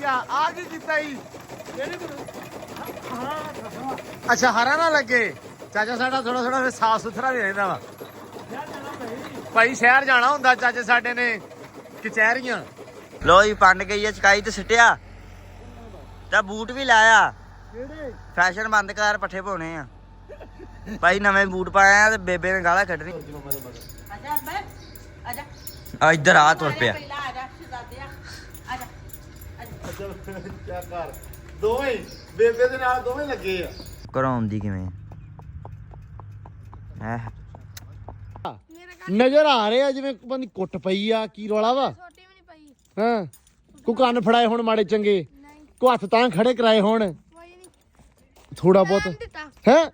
ਗਿਆ ਆ ਕੀ ਕੀਤਾ ਜੀ ਅੱਛਾ ਹਰਾ ਨਾ ਲੱਗੇ ਚਾਚਾ ਸਾਡਾ ਥੋੜਾ ਥੋੜਾ ਫਿਰ ਸਾਫ ਸੁਥਰਾ ਵੀ ਰਹਿੰਦਾ ਵਾ ਭਾਈ ਸ਼ਹਿਰ ਜਾਣਾ ਹੁੰਦਾ ਚਾਚੇ ਸਾਡੇ ਨੇ ਕਚਹਿਰੀਆਂ ਲੋ ਜੀ ਪੰਡ ਗਈ ਹੈ ਚਕਾਈ ਤੇ ਸਿੱਟਿਆ ਤਾਂ ਬੂਟ ਵੀ ਲਾਇਆ ਫੈਸ਼ਨ ਬੰਦ ਕਰ ਪੱਠੇ ਪਾਉਣੇ ਆ ਭਾਈ ਨਵੇਂ ਬੂਟ ਪਾਇਆ ਆ ਤੇ ਬੇਬੇ ਨੇ ਗਾਲਾਂ ਕੱਢਣੀ ਆ ਇੱਧਰ ਆ ਤੁਰ ਪਿਆ ਦੋਵੇਂ ਬੇਬੇ ਦੇ ਨਾਲ ਦੋਵੇਂ ਲੱਗੇ ਆ ਕਰਾਉਂਦੀ ਕਿਵੇਂ ਹੈ ਨਜ਼ਰ ਆ ਰਿਹਾ ਜਿਵੇਂ ਬੰਦੀ ਕੁੱਟ ਪਈ ਆ ਕੀ ਰੌਲਾ ਵਾ ਹਾਂ ਕੋ ਕੰਨ ਫੜਾਏ ਹੁਣ ਮਾੜੇ ਚੰਗੇ ਕੋ ਹੱਥ ਤਾਂ ਖੜੇ ਕਰਾਏ ਹੁਣ ਥੋੜਾ ਬਹੁਤ ਹੈ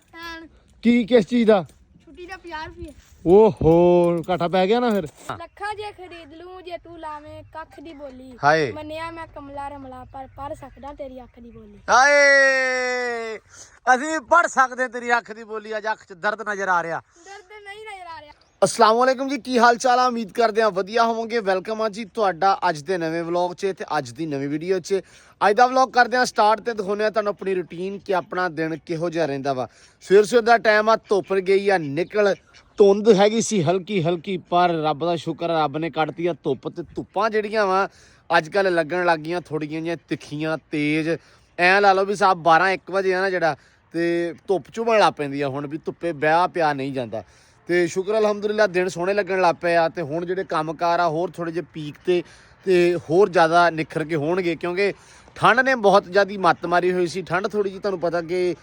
ਕੀ ਕਿਸ ਚੀਜ਼ ਦਾ ਛੁੱਟੀ ਦਾ 50 ਰੁਪਏ ਓਹੋ ਘਾਟਾ ਪੈ ਗਿਆ ਨਾ ਫਿਰ ਲੱਖਾਂ ਜੇ ਖਰੀਦ ਲੂੰ ਜੇ ਤੂੰ ਲਾਵੇਂ ਕੱਖ ਦੀ ਬੋਲੀ ਹਾਏ ਮੰਨਿਆ ਮੈਂ ਕਮਲਾ ਰਮਲਾ ਪਰ ਪੜ ਸਕਦਾ ਤੇਰੀ ਅੱਖ ਦੀ ਬੋਲੀ ਹਾਏ ਅਸੀਂ ਪੜ ਸਕਦੇ ਤੇਰੀ ਅੱਖ ਦੀ ਬੋਲੀ ਅੱਜ ਅੱਖ 'ਚ ਦਰਦ ਨਜ਼ਰ ਆ ਰਿਹਾ ਦਰਦ ਨਹੀਂ ਨਜ਼ਰ ਆ ਰਿਹਾ अस्सलाम वालेकुम जी की हाल चाल है उम्मीद करते हैं वधिया होवोगे वेलकम है जी तुहाडा अज दे नवे व्लॉग च ते अज दी नवी वीडियो च अज दा व्लॉग करते हैं स्टार्ट ते दिखाने तुहानू अपनी रूटीन कि अपना दिन किहो जिहा रहिंदा वा सवेर दा टाइम आ धुप गई आ निकल धुंद हैगी सी हल्की हल्की पर रब दा शुक्र रब ने कढती आ धुप ते धुप्पां जिहड़ियां वा अजकल लगन लग गईयां थोड़ियां जिहियां तिखियां तेज ऐ ला लो भी साहब 12-1 वजे आ ना जिहड़ा ते धुप चुभण लग पैंदी आ हुण भी धुप्पे ब्याह पिया नहीं जांदा ਤੇ ਸ਼ੁਕਰ ਅਲਹਮਦੁਲਿਲਾ ਦਿਨ ਸੋਹਣੇ ਲੱਗਣ ਲੱਗ ਪਏ ਆ ਤੇ ਹੁਣ ਜਿਹੜੇ ਕੰਮਕਾਰ ਆ ਹੋਰ ਥੋੜੇ ਜਿਹੇ ਪੀਕ ਤੇ ਹੋਰ ਜ਼ਿਆਦਾ ਨਿਖਰ ਕੇ ਹੋਣਗੇ ਕਿਉਂਕਿ ਠੰਡ ਨੇ ਬਹੁਤ ਜ਼ਿਆਦੀ ਮੱਤ ਮਾਰੀ ਹੋਈ ਸੀ ਠੰਡ ਥੋੜੀ ਜਿਹੀ ਤੁਹਾਨੂੰ ਪਤਾ ਕਿ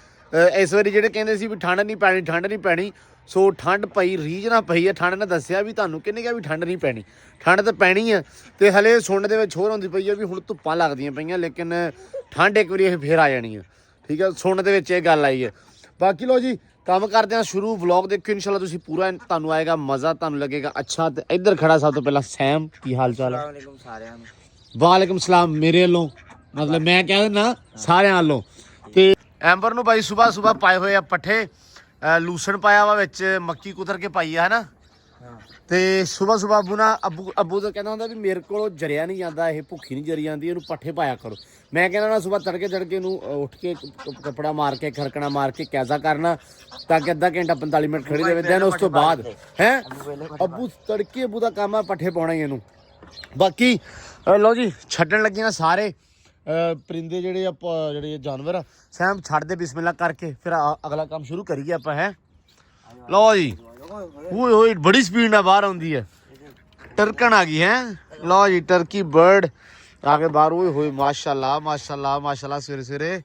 ਇਸ ਵਾਰੀ ਜਿਹੜੇ ਕਹਿੰਦੇ ਸੀ ਵੀ ਠੰਡ ਨਹੀਂ ਪੈਣੀ ਸੋ ਠੰਡ ਪਈ ਰੀਝ ਨਾ ਪਈ ਆ ਠੰਡ ਨੇ ਦੱਸਿਆ ਵੀ ਤੁਹਾਨੂੰ ਕਿਹਨੇ ਕਿਹਾ ਵੀ ਠੰਡ ਨਹੀਂ ਪੈਣੀ ਠੰਡ ਤਾਂ ਪੈਣੀ ਆ ਤੇ ਹਲੇ ਸੁਣਨ ਦੇ ਵਿੱਚ ਹੋਰ ਹੁੰਦੀ ਪਈ ਆ ਵੀ ਹੁਣ ਧੁੱਪਾਂ ਲੱਗਦੀਆਂ ਪਈਆਂ ਲੇਕਿਨ ਠੰਡ ਇੱਕ ਵਾਰੀ ਇਹ ਫੇਰ ਆ ਜਾਣੀ ਆ ਠੀਕ ਆ ਸੁਣਨ ਦੇ ਵਿੱਚ ਇਹ ਗੱਲ ਆਈ ਹੈ ਬਾਕੀ ਲੋ ਜੀ ਕੰਮ ਕਰਦੇ ਆ ਸ਼ੁਰੂ ਵਲੌਗ ਦੇਖਿਓ ਇਨਸ਼ਾਅੱਲਾ ਤੁਸੀਂ ਪੂਰਾ ਤੁਹਾਨੂੰ ਆਏਗਾ ਮਜ਼ਾ ਤੁਹਾਨੂੰ ਲੱਗੇਗਾ ਅੱਛਾ ਤੇ ਇੱਧਰ ਖੜਾ ਸਭ ਤੋਂ ਪਹਿਲਾਂ ਸੈਮ ਕੀ ਹਾਲ ਚਾਲ ਹੈ ਵਾਲੇਕੁਮ ਸਾਰਿਆਂ ਨੂੰ ਵਾਲੇਕੁਮ ਸਲਾਮ ਮੇਰੇ ਵੱਲੋਂ ਮਤਲਬ ਮੈਂ ਕਹਿ ਦਿੰਦਾ ਸਾਰਿਆਂ ਵੱਲੋਂ ਤੇ ਐਂਬਰ ਨੂੰ ਬਾਈ ਸਵੇਰ ਪਾਏ ਹੋਏ ਆ ਪੱਠੇ ਲੂਸਣ ਪਾਇਆ ਵਾ ਵਿੱਚ ਮੱਕੀ ਕੁਤਰ ਕੇ ਪਾਈ ਆ ਹਨਾ ਤੇ ਸਵੇਰ ਅੱਬੂ ਨਾ ਅੱਬੂ ਤਾਂ ਕਹਿੰਦਾ ਹੁੰਦਾ ਵੀ ਮੇਰੇ ਕੋਲੋਂ ਜਰਿਆ ਨਹੀਂ ਜਾਂਦਾ ਇਹ ਭੁੱਖੀ ਨਹੀਂ ਜਰੀ ਜਾਂਦੀ ਇਹਨੂੰ ਪੱਠੇ ਪਾਇਆ ਕਰੋ ਮੈਂ ਕਹਿੰਦਾ ਨਾ ਸਵੇਰ ਤੜਕੇ ਨੂੰ ਉੱਠ ਕੇ ਕੱਪੜਾ ਮਾਰ ਕੇ ਖਰਕਣਾ ਮਾਰ ਕੇ ਕੈਸਾ ਕਰਨਾ ਤਾਂ ਕਿ ਅੱਧਾ ਘੰਟਾ 45 ਮਿੰਟ ਖੜੀ ਰਹੇ ਦੈਨ ਉਸ ਤੋਂ ਬਾਅਦ ਹੈ ਅੱਬੂ ਤੜਕੇ ਅੱਬੂ ਦਾ ਕੰਮ ਆ ਪੱਠੇ ਪਾਉਣਾ ਹੀ ਇਹਨੂੰ ਬਾਕੀ ਲਓ ਜੀ ਛੱਡਣ ਲੱਗੇ ਨਾ ਸਾਰੇ ਪਰਿੰਦੇ ਜਿਹੜੇ ਜਾਨਵਰ ਆ ਸੈਮ ਛੱਡ ਦੇ ਬਿਸਮਿਲ੍ਲਾ ਕਰਕੇ ਫਿਰ ਅਗਲਾ ਕੰਮ ਸ਼ੁਰੂ ਕਰੀਏ ਆਪਾਂ ਹੈ ਲਓ ਜੀ ਓਏ ਹੋਏ ਬੜੀ ਸਪੀਡ ਨਾਲ ਬਾਹਰ ਆਉਂਦੀ ਹੈ ਟਰਕਣ ਆ ਗਈ ਹੈ ਲਓ ਜੀ ਟਰਕੀ ਬਰਡ ਆ ਕੇ ਬਾਹਰ ਓਏ ਹੋਏ ਮਾਸ਼ਾਅੱਲਾ ਸਵੇਰੇ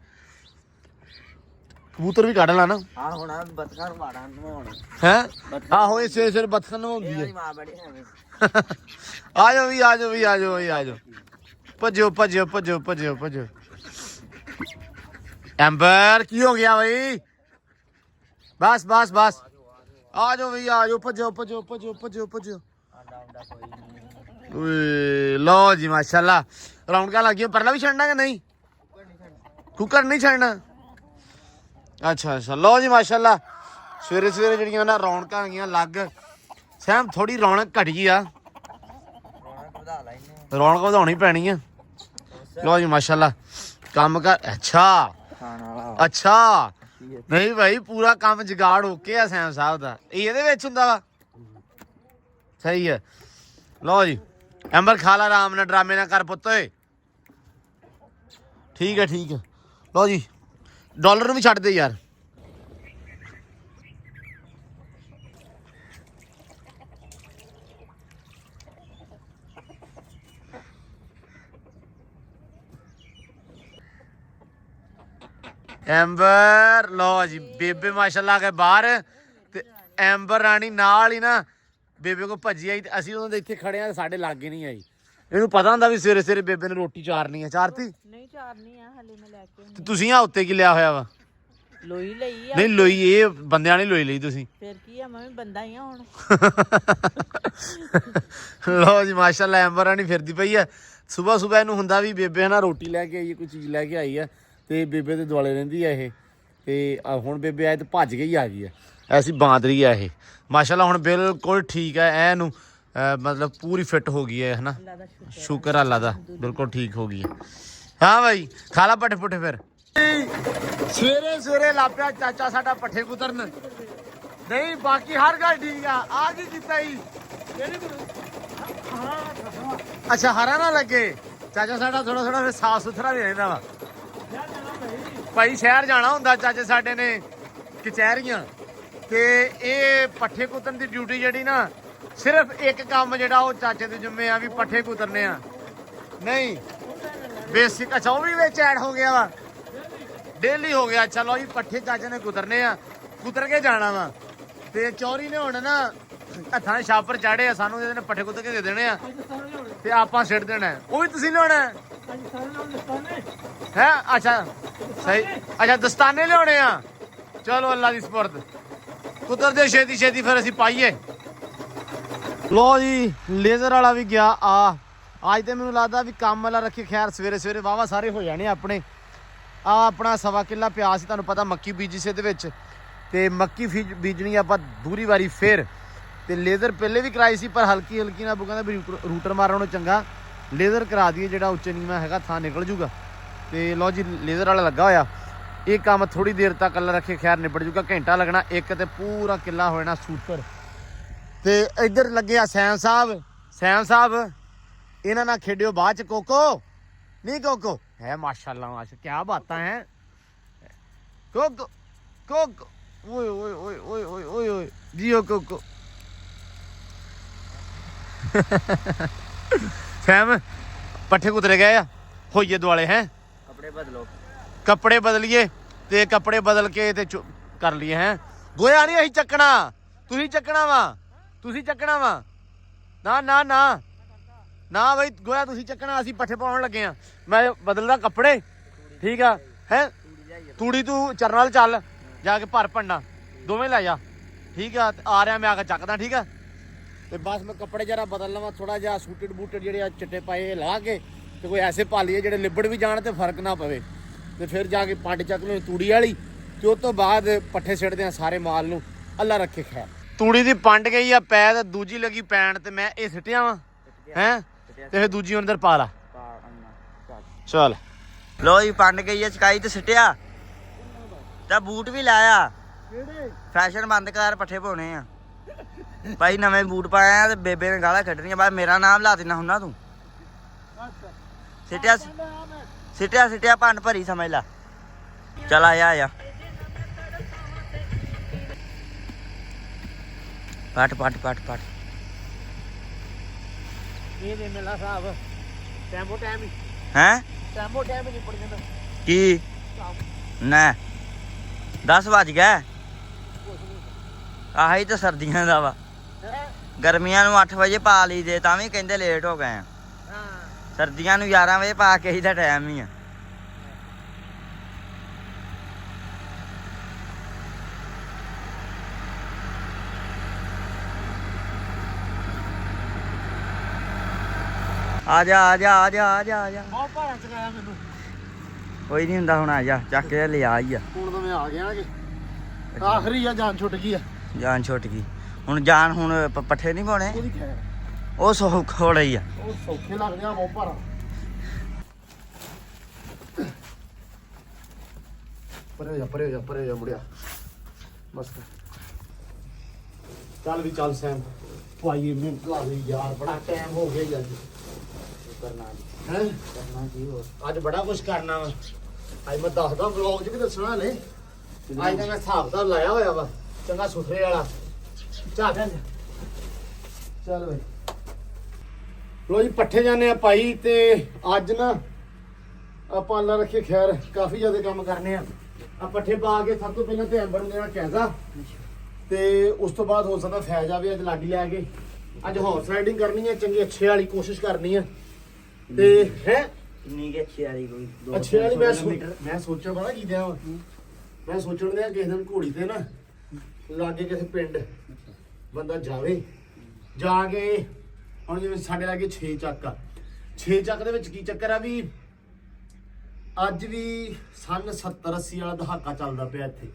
ਕਬੂਤਰ ਵੀ ਕੱਢ ਲਾ ਨਾ ਹਾਂ ਹੁਣ ਬੱਤਖਾਂ ਨੂੰ ਮਾੜਾਂ ਨੂੰ ਹੈ ਆਹੋ ਇਹ ਸਵੇਰੇ ਬੱਤਖਾਂ ਨੂੰ ਹੁੰਦੀ ਹੈ ਮਾਂ ਬੜੀ ਐਵੇਂ ਆ ਜਾਓ ਭੱਜੋ ਐਂਬਰ ਕੀ ਹੋ ਗਿਆ ਬਈ ਬਸ ਆ ਜਾਓ ਭੱਜੋ ਓਏ ਲਓ ਜੀ ਮਾਸ਼ਾਅੱਲਾ ਰੌਣਕਾਂ ਲੱਗੀਆਂ ਪਰਲਾ ਵੀ ਛੱਡਣਾ ਕਿ ਨਹੀਂ ਕੁੱਕਰ ਨਹੀਂ ਛੱਡਣਾ ਅੱਛਾ ਲਓ ਜੀ ਮਾਸ਼ਾਅੱਲਾ ਸਵੇਰੇ ਜਿਹੜੀਆਂ ਨਾ ਰੌਣਕਾਂ ਹੈਗੀਆਂ ਲੱਗ ਸਹਿਮ ਥੋੜੀ ਰੌਣਕ ਘਟੀ ਆ ਰੌਣਕ ਵਧਾਉਣੀ ਪੈਣੀ ਆ ਲਓ ਜੀ ਮਾਸ਼ਾਅੱਲਾ ਕੰਮ ਕਰ ਅੱਛਾ ਨਹੀਂ ਭਾਈ ਪੂਰਾ ਕੰਮ ਜਗਾੜ ਓਕੇ ਆ ਸੈਮ ਸਾਹਿਬ ਦਾ ਇਹਦੇ ਵਿੱਚ ਹੁੰਦਾ ਵਾ ਸਹੀ ਹੈ ਲਓ ਜੀ ਐਂਬਰ ਖਾ ਲਾ ਆਰਾਮ ਨਾਲ ਡਰਾਮੇ ਨਾ ਕਰ ਪੁੱਤ ਓਏ ਠੀਕ ਹੈ ਲਓ ਜੀ ਡਾਲਰ ਨੂੰ ਵੀ ਛੱਡ ਦੇ ਯਾਰ ਐਂਬਰ ਲਓ ਜੀ ਬੇਬੇ ਮਾਸ਼ਾਅੱਲਾ ਕੇ ਬਾਹਰ ਤੇ ਐਂਬਰ ਰਾਣੀ ਨਾਲ ਹੀ ਨਾ ਬੇਬੇ ਕੋ ਭੱਜੀ ਆਈ ਤੇ ਅਸੀਂ ਉਹਨਾਂ ਦੇ ਇੱਥੇ ਖੜੇ ਆ ਸਾਡੇ ਲਾਗੇ ਨਹੀਂ ਆਈ ਇਹਨੂੰ ਪਤਾ ਹੁੰਦਾ ਵੀ ਸਵੇਰੇ ਬੇਬੇ ਨੇ ਰੋਟੀ ਚਾਰਨੀ ਆ ਚਾਰਤੀ ਨਹੀਂ ਚਾਰਨੀ ਆ ਹਲੇ ਮੈਂ ਲੈ ਕੇ ਤੇ ਤੁਸੀਂ ਆ ਉੱਤੇ ਕੀ ਲਿਆ ਹੋਇਆ ਵਾ ਲੋਈ ਲਈ ਆ ਨਹੀਂ ਲੋਈ ਇਹ ਬੰਦਿਆਂ ਨੇ ਲੋਈ ਲਈ ਤੁਸੀਂ ਫਿਰ ਕੀ ਆ ਮੈਂ ਵੀ ਬੰਦਾ ਹੀ ਆ ਹੁਣ ਲਓ ਜੀ ਮਾਸ਼ਾਅੱਲਾ ਐਂਬਰ ਰਾਣੀ ਫਿਰਦੀ ਪਈ ਆ ਸਵੇਰ ਇਹਨੂੰ ਹੁੰਦਾ ਵੀ ਬੇਬੇ ਹਨਾ ਰੋਟੀ ਲੈ ਕੇ ਆਈ ਕੋਈ ਚੀਜ਼ ਲੈ ਕੇ ਆਈ ਆ ਤੇ ਬੇਬੇ ਦੇ ਦੁਆਲੇ ਰਹਿੰਦੀ ਆ ਇਹ ਤੇ ਹੁਣ ਬੇਬੇ ਆਏ ਤੇ ਭੱਜ ਕੇ ਹੀ ਆ ਗਈ ਆ ਐਸੀ ਬਾਂਦਰੀ ਆ ਇਹ ਮਾਸ਼ਾਅੱਲਾ ਹੁਣ ਬਿਲਕੁਲ ਠੀਕ ਹੈ ਐਨੂੰ ਮਤਲਬ ਪੂਰੀ ਫਿੱਟ ਹੋ ਗਈ ਹੈ ਹਨਾ ਸ਼ੁਕਰ ਅੱਲਾ ਦਾ ਬਿਲਕੁਲ ਠੀਕ ਹੋ ਗਈ ਹੈ ਹਾਂ ਬਾਈ ਖਾ ਲਾ ਪੱਠੇ ਪੁੱਠੇ ਫਿਰ ਸਵੇਰੇ ਸਵੇਰੇ ਲਾਪਿਆ ਚਾਚਾ ਸਾਡਾ ਪੱਠੇ ਕੁਤਰਨ ਨਹੀਂ ਬਾਕੀ ਹਰ ਗੱਲ ਠੀਕ ਆ ਕੀ ਕੀਤਾ ਜੀ ਅੱਛਾ ਹਰਾ ਨਾ ਲੱਗੇ ਚਾਚਾ ਸਾਡਾ ਥੋੜਾ ਥੋੜਾ ਫਿਰ ਸਾਫ ਸੁਥਰਾ ਵੀ ਰਹਿੰਦਾ ਵਾ ਭਾਈ ਸ਼ਹਿਰ ਜਾਣਾ ਹੁੰਦਾ ਚਾਚੇ ਸਾਡੇ ਨੇ ਕਚਹਿਰੀਆਂ ਤੇ ਇਹ ਪੱਠੇ ਕੁਤਰਨ ਦੀ ਡਿਊਟੀ ਜਿਹੜੀ ਨਾ ਸਿਰਫ ਇੱਕ ਕੰਮ ਜਿਹੜਾ ਉਹ ਚਾਚੇ ਦੇ ਜ਼ਿੰਮੇ ਆ ਵੀ ਪੱਠੇ ਕੁਤਰਨੇ ਆ ਨਹੀਂ ਬੇਸਿਕ ਅੱਛਾ ਉਹ ਵੀ ਵਿੱਚ ਐਡ ਹੋ ਗਿਆ ਵਾ ਡੇਲੀ ਹੋ ਗਿਆ ਚਲੋ ਜੀ ਪੱਠੇ ਚਾਚੇ ਨੇ ਕੁਤਰਨੇ ਆ ਕੁਤਰ ਕੇ ਜਾਣਾ ਵਾ ਤੇ ਚੌਰੀ ਨੇ ਹੁਣ ਨਾ ਹੱਥਾਂ ਦੇ ਛਾਪਰ ਚਾੜੇ ਆ ਸਾਨੂੰ ਇਹਦੇ ਨੇ ਪੱਠੇ ਕੁਤਰ ਕੇ ਦੇ ਦੇਣੇ ਆ ਤੇ ਆਪਾਂ ਸਿੱਟ ਦੇਣਾ ਉਹ ਵੀ ਤੁਸੀਂ ਲਿਆਉਣਾ ਹੈ ਅੱਛਾ ਸਹੀ ਅੱਛਾ ਦਸਤਾਨੇ ਲਿਆਉਣੇ ਆ ਚਲੋ ਅੱਲਾ ਦੀ ਸਪੁਰਦ ਕੁਤਰਦੇ ਛੇਤੀ ਛੇਤੀ ਫਿਰ ਅਸੀਂ ਪਾਈਏ ਲੋ ਜੀ ਲੇਜ਼ਰ ਵਾਲਾ ਵੀ ਗਿਆ ਆ ਅੱਜ ਤੇ ਮੈਨੂੰ ਲੱਗਦਾ ਵੀ ਕੰਮ ਵਾਲਾ ਰੱਖੇ ਖੈਰ ਸਵੇਰੇ ਸਵੇਰੇ ਵਾਵਾ ਸਾਰੇ ਹੋ ਜਾਣੇ ਆਪਣੇ ਆ ਆਪਣਾ ਸਵਾ ਕਿੱਲਾ ਪਿਆ ਸੀ ਤੁਹਾਨੂੰ ਪਤਾ ਮੱਕੀ ਬੀਜੀ ਸੀ ਇਹਦੇ ਵਿੱਚ ਤੇ ਮੱਕੀ ਬੀਜਣੀ ਆਪਾਂ ਦੂਰੀ ਵਾਰੀ ਫੇਰ ਤੇ ਲੇਜ਼ਰ ਪਹਿਲੇ ਵੀ ਕਰਾਈ ਸੀ ਪਰ ਹਲਕੀ ਹਲਕੀ ਨਾਲ ਬੁਕਾਂ ਦਾ ਵੀ ਰੂਟਰ ਮਾਰਨ ਨੂੰ ਚੰਗਾ ਲੇਜ਼ਰ ਕਰਾ ਦਈਏ ਜਿਹੜਾ ਉੱਚੇ ਨੀਵਾਂ ਹੈਗਾ ਥਾਂ ਨਿਕਲ ਜੂਗਾ ਤੇ ਲੋ ਜੀ ਲੇਜ਼ਰ ਵਾਲਾ ਲੱਗਾ ਹੋਇਆ ਇਹ ਕੰਮ ਥੋੜੀ ਦੇਰ ਤੱਕ ਕੱਲਾ ਰੱਖੇ ਖੈਰ ਨਿਬੜ ਜੂਗਾ ਘੰਟਾ ਲੱਗਣਾ ਇੱਕ ਤੇ ਪੂਰਾ ਕਿੱਲਾ ਹੋ ਜਾਣਾ ਸੂਤਰ ਤੇ ਇੱਧਰ ਲੱਗੇ ਆ ਸੈਮ ਸਾਹਿਬ ਇਹਨਾਂ ਨਾਲ ਖੇਡਿਓ ਬਾਅਦ ਚ ਕੋਕੋ ਨਹੀਂ ਕੋਕੋ ਹੈ ਮਾਸ਼ਾਅੱਲਾ ਮਾਸ਼ਾ ਕੀ ਬਾਤਾਂ ਹੈ ਕੋਕੋ ਕੋਕੋ ਓਏ ਓਏ ਓਏ ਓਏ ਓਏ ਓਏ ਓਏ ਜੀਓ ਕੋਕੋ ਸੈਮ ਪੱਠੇ ਕੁਤਰੇ ਗਏ ਆ ਹੋਈਏ ਦੁਆਲੇ ਹੈ ਕੱਪੜੇ ਬਦਲੀਏ ਤੇ ਕੱਪੜੇ ਬਦਲ ਕੇ ਤੇ ਕਰ ਲਈਏ ਹੈ ਗੋਇਆ ਨਹੀਂ ਅਸੀਂ ਚੱਕਣਾ ਤੁਸੀਂ ਚੱਕਣਾ ਵਾ ਨਾ ਨਾ ਨਾ ਨਾ ਬਈ ਗੋਇਆ ਤੁਸੀਂ ਚੱਕਣਾ ਅਸੀਂ ਪੱਠੇ ਪਾਉਣ ਲੱਗੇ ਆ ਮੈਂ ਬਦਲਦਾ ਕੱਪੜੇ ਠੀਕ ਆ ਹੈ ਤੂੜੀ ਤੂੰ ਚਰਨ ਨਾਲ ਚੱਲ ਜਾ ਕੇ ਭਰ ਭੰਨਾ ਦੋਵੇਂ ਲੈ ਜਾ ਠੀਕ ਆ ਆ ਰਿਹਾ ਮੈਂ ਆ ਕੇ ਚੱਕਦਾ ਠੀਕ ਆ ਤੇ ਬਸ ਮੈਂ ਕੱਪੜੇ ਜਰਾ ਬਦਲ ਲਵਾਂ ਥੋੜਾ ਜਿਹਾ ਸੂਟਡ ਬੂਟਡ ਜਿਹੜੇ ਆ ਚਿੱਟੇ ਪਾਏ ਲਾ ਕੇ ਤੇ ਕੋਈ ਐਸੇ ਪਾ ਲਈਏ ਜਿਹੜੇ ਲਿਬੜ ਵੀ ਜਾਣ ਤੇ ਫਰਕ ਨਾ ਪਵੇ ਤੇ ਫਿਰ ਜਾ ਕੇ ਪੰਡ ਚੱਕ ਲਈ ਤੂੜੀ ਵਾਲੀ ਤੇ ਉਸ ਤੋਂ ਬਾਅਦ ਪੱਠੇ ਸਿੱਟਦੇ ਆ ਸਾਰੇ ਮਾਲ ਨੂੰ ਅੱਲਾ ਰੱਖੇ ਖੈਰ ਤੂੜੀ ਦੀ ਪੰਡ ਗਈ ਆ ਪੈ ਤੇ ਦੂਜੀ ਲੱਗੀ ਪੈਣ ਤੇ ਮੈਂ ਇਹ ਸਿੱਟਿਆ ਵਾ ਹੈ ਤੇ ਫਿਰ ਦੂਜੀ ਅੰਦਰ ਪਾ ਲਾ ਚਲ ਲੋ ਜੀ ਪੰਡ ਗਈ ਆ ਚਕਾਈ ਤੇ ਸਿੱਟਿਆ ਤਾਂ ਬੂਟ ਵੀ ਲਾਇਆ ਫੈਸ਼ਨ ਬੰਦ ਕਰ ਪੱਠੇ ਪਾਉਣੇ ਆ ਭਾਈ ਨਵੇਂ ਬੂਟ ਪਾਇਆ ਤੇ ਬੇਬੇ ਨੇ ਗਾਲਾਂ ਕੱਢਣੀਆਂ ਬਾਅਦ ਮੇਰਾ ਨਾਮ ਲਾ ਦੇਣਾ ਹੁੰਨਾ ਤੂੰ ਸਿੱਟਿਆ ਪੰਡ ਭਰੀ ਸਮਝ ਲਾ ਚਲ ਆਇਆ ਪਟ ਇਹ ਦੇ ਮੇਲਾ ਸਾਹਿਬ ਟੈਂਪੋ ਟਾਈਮ ਹੀ ਹੈ ਟੈਂਪੋ ਟਾਈਮ ਹੀ ਨਿਪੜ ਜਾਂਦਾ ਕੀ ਨਾ 10 ਵੱਜ ਗਏ ਆਹੀ ਤਾਂ ਸਰਦੀਆਂ ਦਾ ਵਾ ਗਰਮੀਆਂ ਨੂੰ 8 ਵਜੇ ਪਾ ਲਈ ਦੇ ਤਾਂ ਵੀ ਕਹਿੰਦੇ ਲੇਟ ਹੋ ਗਏ ਆ ਸਰਦੀਆਂ ਨੂੰ 11 ਵਜੇ ਪਾ ਕੇ ਹੀ ਦਾ ਟਾਈਮ ਹੀ ਆ ਆ ਜਾ ਬਹੁਤ ਭਾਰਾ ਚਕਾਇਆ ਮੈਨੂੰ ਕੋਈ ਨਹੀਂ ਹੁੰਦਾ ਹੁਣ ਆ ਜਾ ਚੱਕ ਕੇ ਲਿਆ ਹੀ ਆ ਹੁਣ ਤਾਂ ਮੈਂ ਆ ਗਿਆ ਕਿ ਆਖਰੀ ਆ ਜਾਨ ਛੁੱਟ ਗਈ ਆ ਜਾਨ ਛੁੱਟ ਗਈ ਹੁਣ ਪੱਠੇ ਨਹੀਂ ਪਾਉਣੇ ਉਹਦੀ ਖੈਰ ਉਹ ਸੌਖ ਹੋ ਰਹੀ ਆ ਉਹ ਸੌਖੇ ਲੱਗਦੇ ਆ ਬਹੁਤ ਭਾਰਾ ਪਰੇ ਹੋ ਜਾ ਮੁੜਿਆ ਬਸ ਚੱਲ ਵੀ ਚੱਲ ਸੈਮ ਭਾਈ ਮਿੰਟ ਲਾ ਲਈ ਯਾਰ ਬੜਾ ਟਾਈਮ ਹੋ ਗਿਆ ਯਾਰ ਕਰਨਾ ਕੀ ਹੋਰ ਅੱਜ ਬੜਾ ਕੁਝ ਕਰਨਾ ਵਾ ਅੱਜ ਮੈਂ ਦੱਸਦਾ ਵਲੌਗ 'ਚ ਕਿ ਦੱਸਣਾ ਹਲੇ ਅੱਜ ਤਾਂ ਮੈਂ ਹਿਸਾਬ ਤਾਂ ਲਾਇਆ ਹੋਇਆ ਵਾ ਚੰਗਾ ਸੁਥਰੇ ਵਾਲਾ ਚੱਲ ਬਈ ਲੋ ਜੀ ਪੱਠੇ ਜਾਂਦੇ ਆ ਭਾਈ ਤੇ ਅੱਜ ਨਾ ਆਪਾਂ ਅੱਲਾ ਰੱਖੇ ਖੈਰ ਕਾਫੀ ਜ਼ਿਆਦਾ ਕੰਮ ਕਰਨੇ ਆ ਪੱਠੇ ਪਾ ਕੇ ਸਭ ਤੋਂ ਪਹਿਲਾਂ ਤੇ ਐਂਬਰ ਨੂੰ ਦੇਣਾ ਕੈਜ਼ਾ ਤੇ ਉਸ ਤੋਂ ਬਾਅਦ ਹੋ ਸਕਦਾ ਫੈ ਜਾਵੇ ਅੱਜ ਲਾਡੀ ਲੈ ਕੇ ਅੱਜ ਹੌਰਸ ਰਾਈਡਿੰਗ ਕਰਨੀ ਹੈ ਚੰਗੀ ਅੱਛੇ ਵਾਲੀ ਕੋਸ਼ਿਸ਼ ਕਰਨੀ ਹੈ ਤੇ ਹੈ ਕਿੰਨੀ ਕਿ ਅੱਛੀ ਵਾਲੀ ਕੋਈ ਅੱਛੇ ਵਾਲੀ ਮੈਂ ਸੋਚਿਆ ਬੜਾ ਕੀ ਦਿਆਂ ਮੈਂ ਸੋਚਣ ਦਿਆਂ ਕਿਸੇ ਦਿਨ ਘੋੜੀ ਤੇ ਨਾ ਲਾਗੇ ਕਿਸੇ ਪਿੰਡ ਬੰਦਾ ਜਾਵੇ ਜਾ ਕੇ ਹੁਣ ਜਿਵੇਂ ਸਾਡੇ ਲਾਗੇ 6 ਚੱਕ ਆ 6 ਚੱਕ ਦੇ ਵਿੱਚ ਕੀ ਚੱਕਰ ਆ ਵੀ ਅੱਜ ਵੀ ਸਨ 70-80 ਵਾਲਾ ਦਹਾਕਾ ਚੱਲਦਾ ਪਿਆ ਇੱਥੇ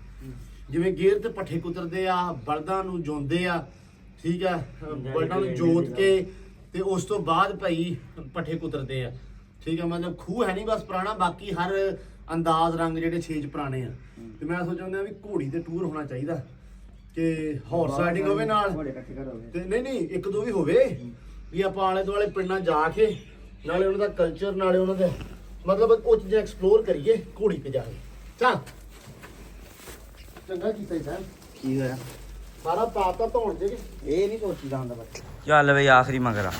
ਜਿਵੇਂ ਗੇਰ ਤੇ ਪੱਠੇ ਕੁਤਰਦੇ ਆ ਬਲਦਾਂ ਨੂੰ ਜੋਂਦੇ ਆ ਠੀਕ ਆ ਬਲਦਾਂ ਨੂੰ ਜੋਤ ਕੇ ਤੇ ਉਸ ਤੋਂ ਬਾਅਦ ਭਾਈ ਪੱਠੇ ਕੁਤਰਦੇ ਆ ਠੀਕ ਹੈ ਮਤਲਬ ਖੂਹ ਹੈ ਨਹੀਂ ਬਸ ਪੁਰਾਣਾ, ਬਾਕੀ ਹਰ ਅੰਦਾਜ਼ ਰੰਗ ਜਿਹੜੇ ਛੇਜ ਪੁਰਾਣੇ ਆ। ਤੇ ਮੈਂ ਸੋਚਦਾ ਵੀ ਘੋੜੀ ਤੇ ਟੂਰ ਹੋਣਾ ਚਾਹੀਦਾ ਕਿ ਹਾਰਸ ਰਾਈਡਿੰਗ ਹੋਵੇ ਨਾਲ ਤੇ ਨਹੀਂ ਇੱਕ ਦੋ ਵੀ ਹੋਵੇ, ਵੀ ਆਪਾਂ ਆਲੇ ਦੁਆਲੇ ਪਿੰਡਾਂ ਜਾ ਕੇ ਨਾਲੇ ਉਹਨਾਂ ਦਾ ਕਲਚਰ ਨਾਲੇ ਉਹਨਾਂ ਦੇ ਮਤਲਬ ਉਹ ਚੀਜ਼ਾਂ ਐਕਸਪਲੋਰ ਕਰੀਏ ਘੋੜੀ ਤੇ ਜਾ ਕੇ। ਚੱਲ ਚੰਗਾ ਕੀਤਾ ਸਾਹਿਬ, ਕੀ ਹੋਇਆ? ਸਾਰਾ ਪਾਤਾ ਧੋਣ ਦੇ ਇਹ ਨਹੀਂ ਸੋਚੀਦਾ ਹੁੰਦਾ ਬੱਚਾ। ਚੱਲ ਬਈ ਆਖਰੀ ਮਗਰ ਆ।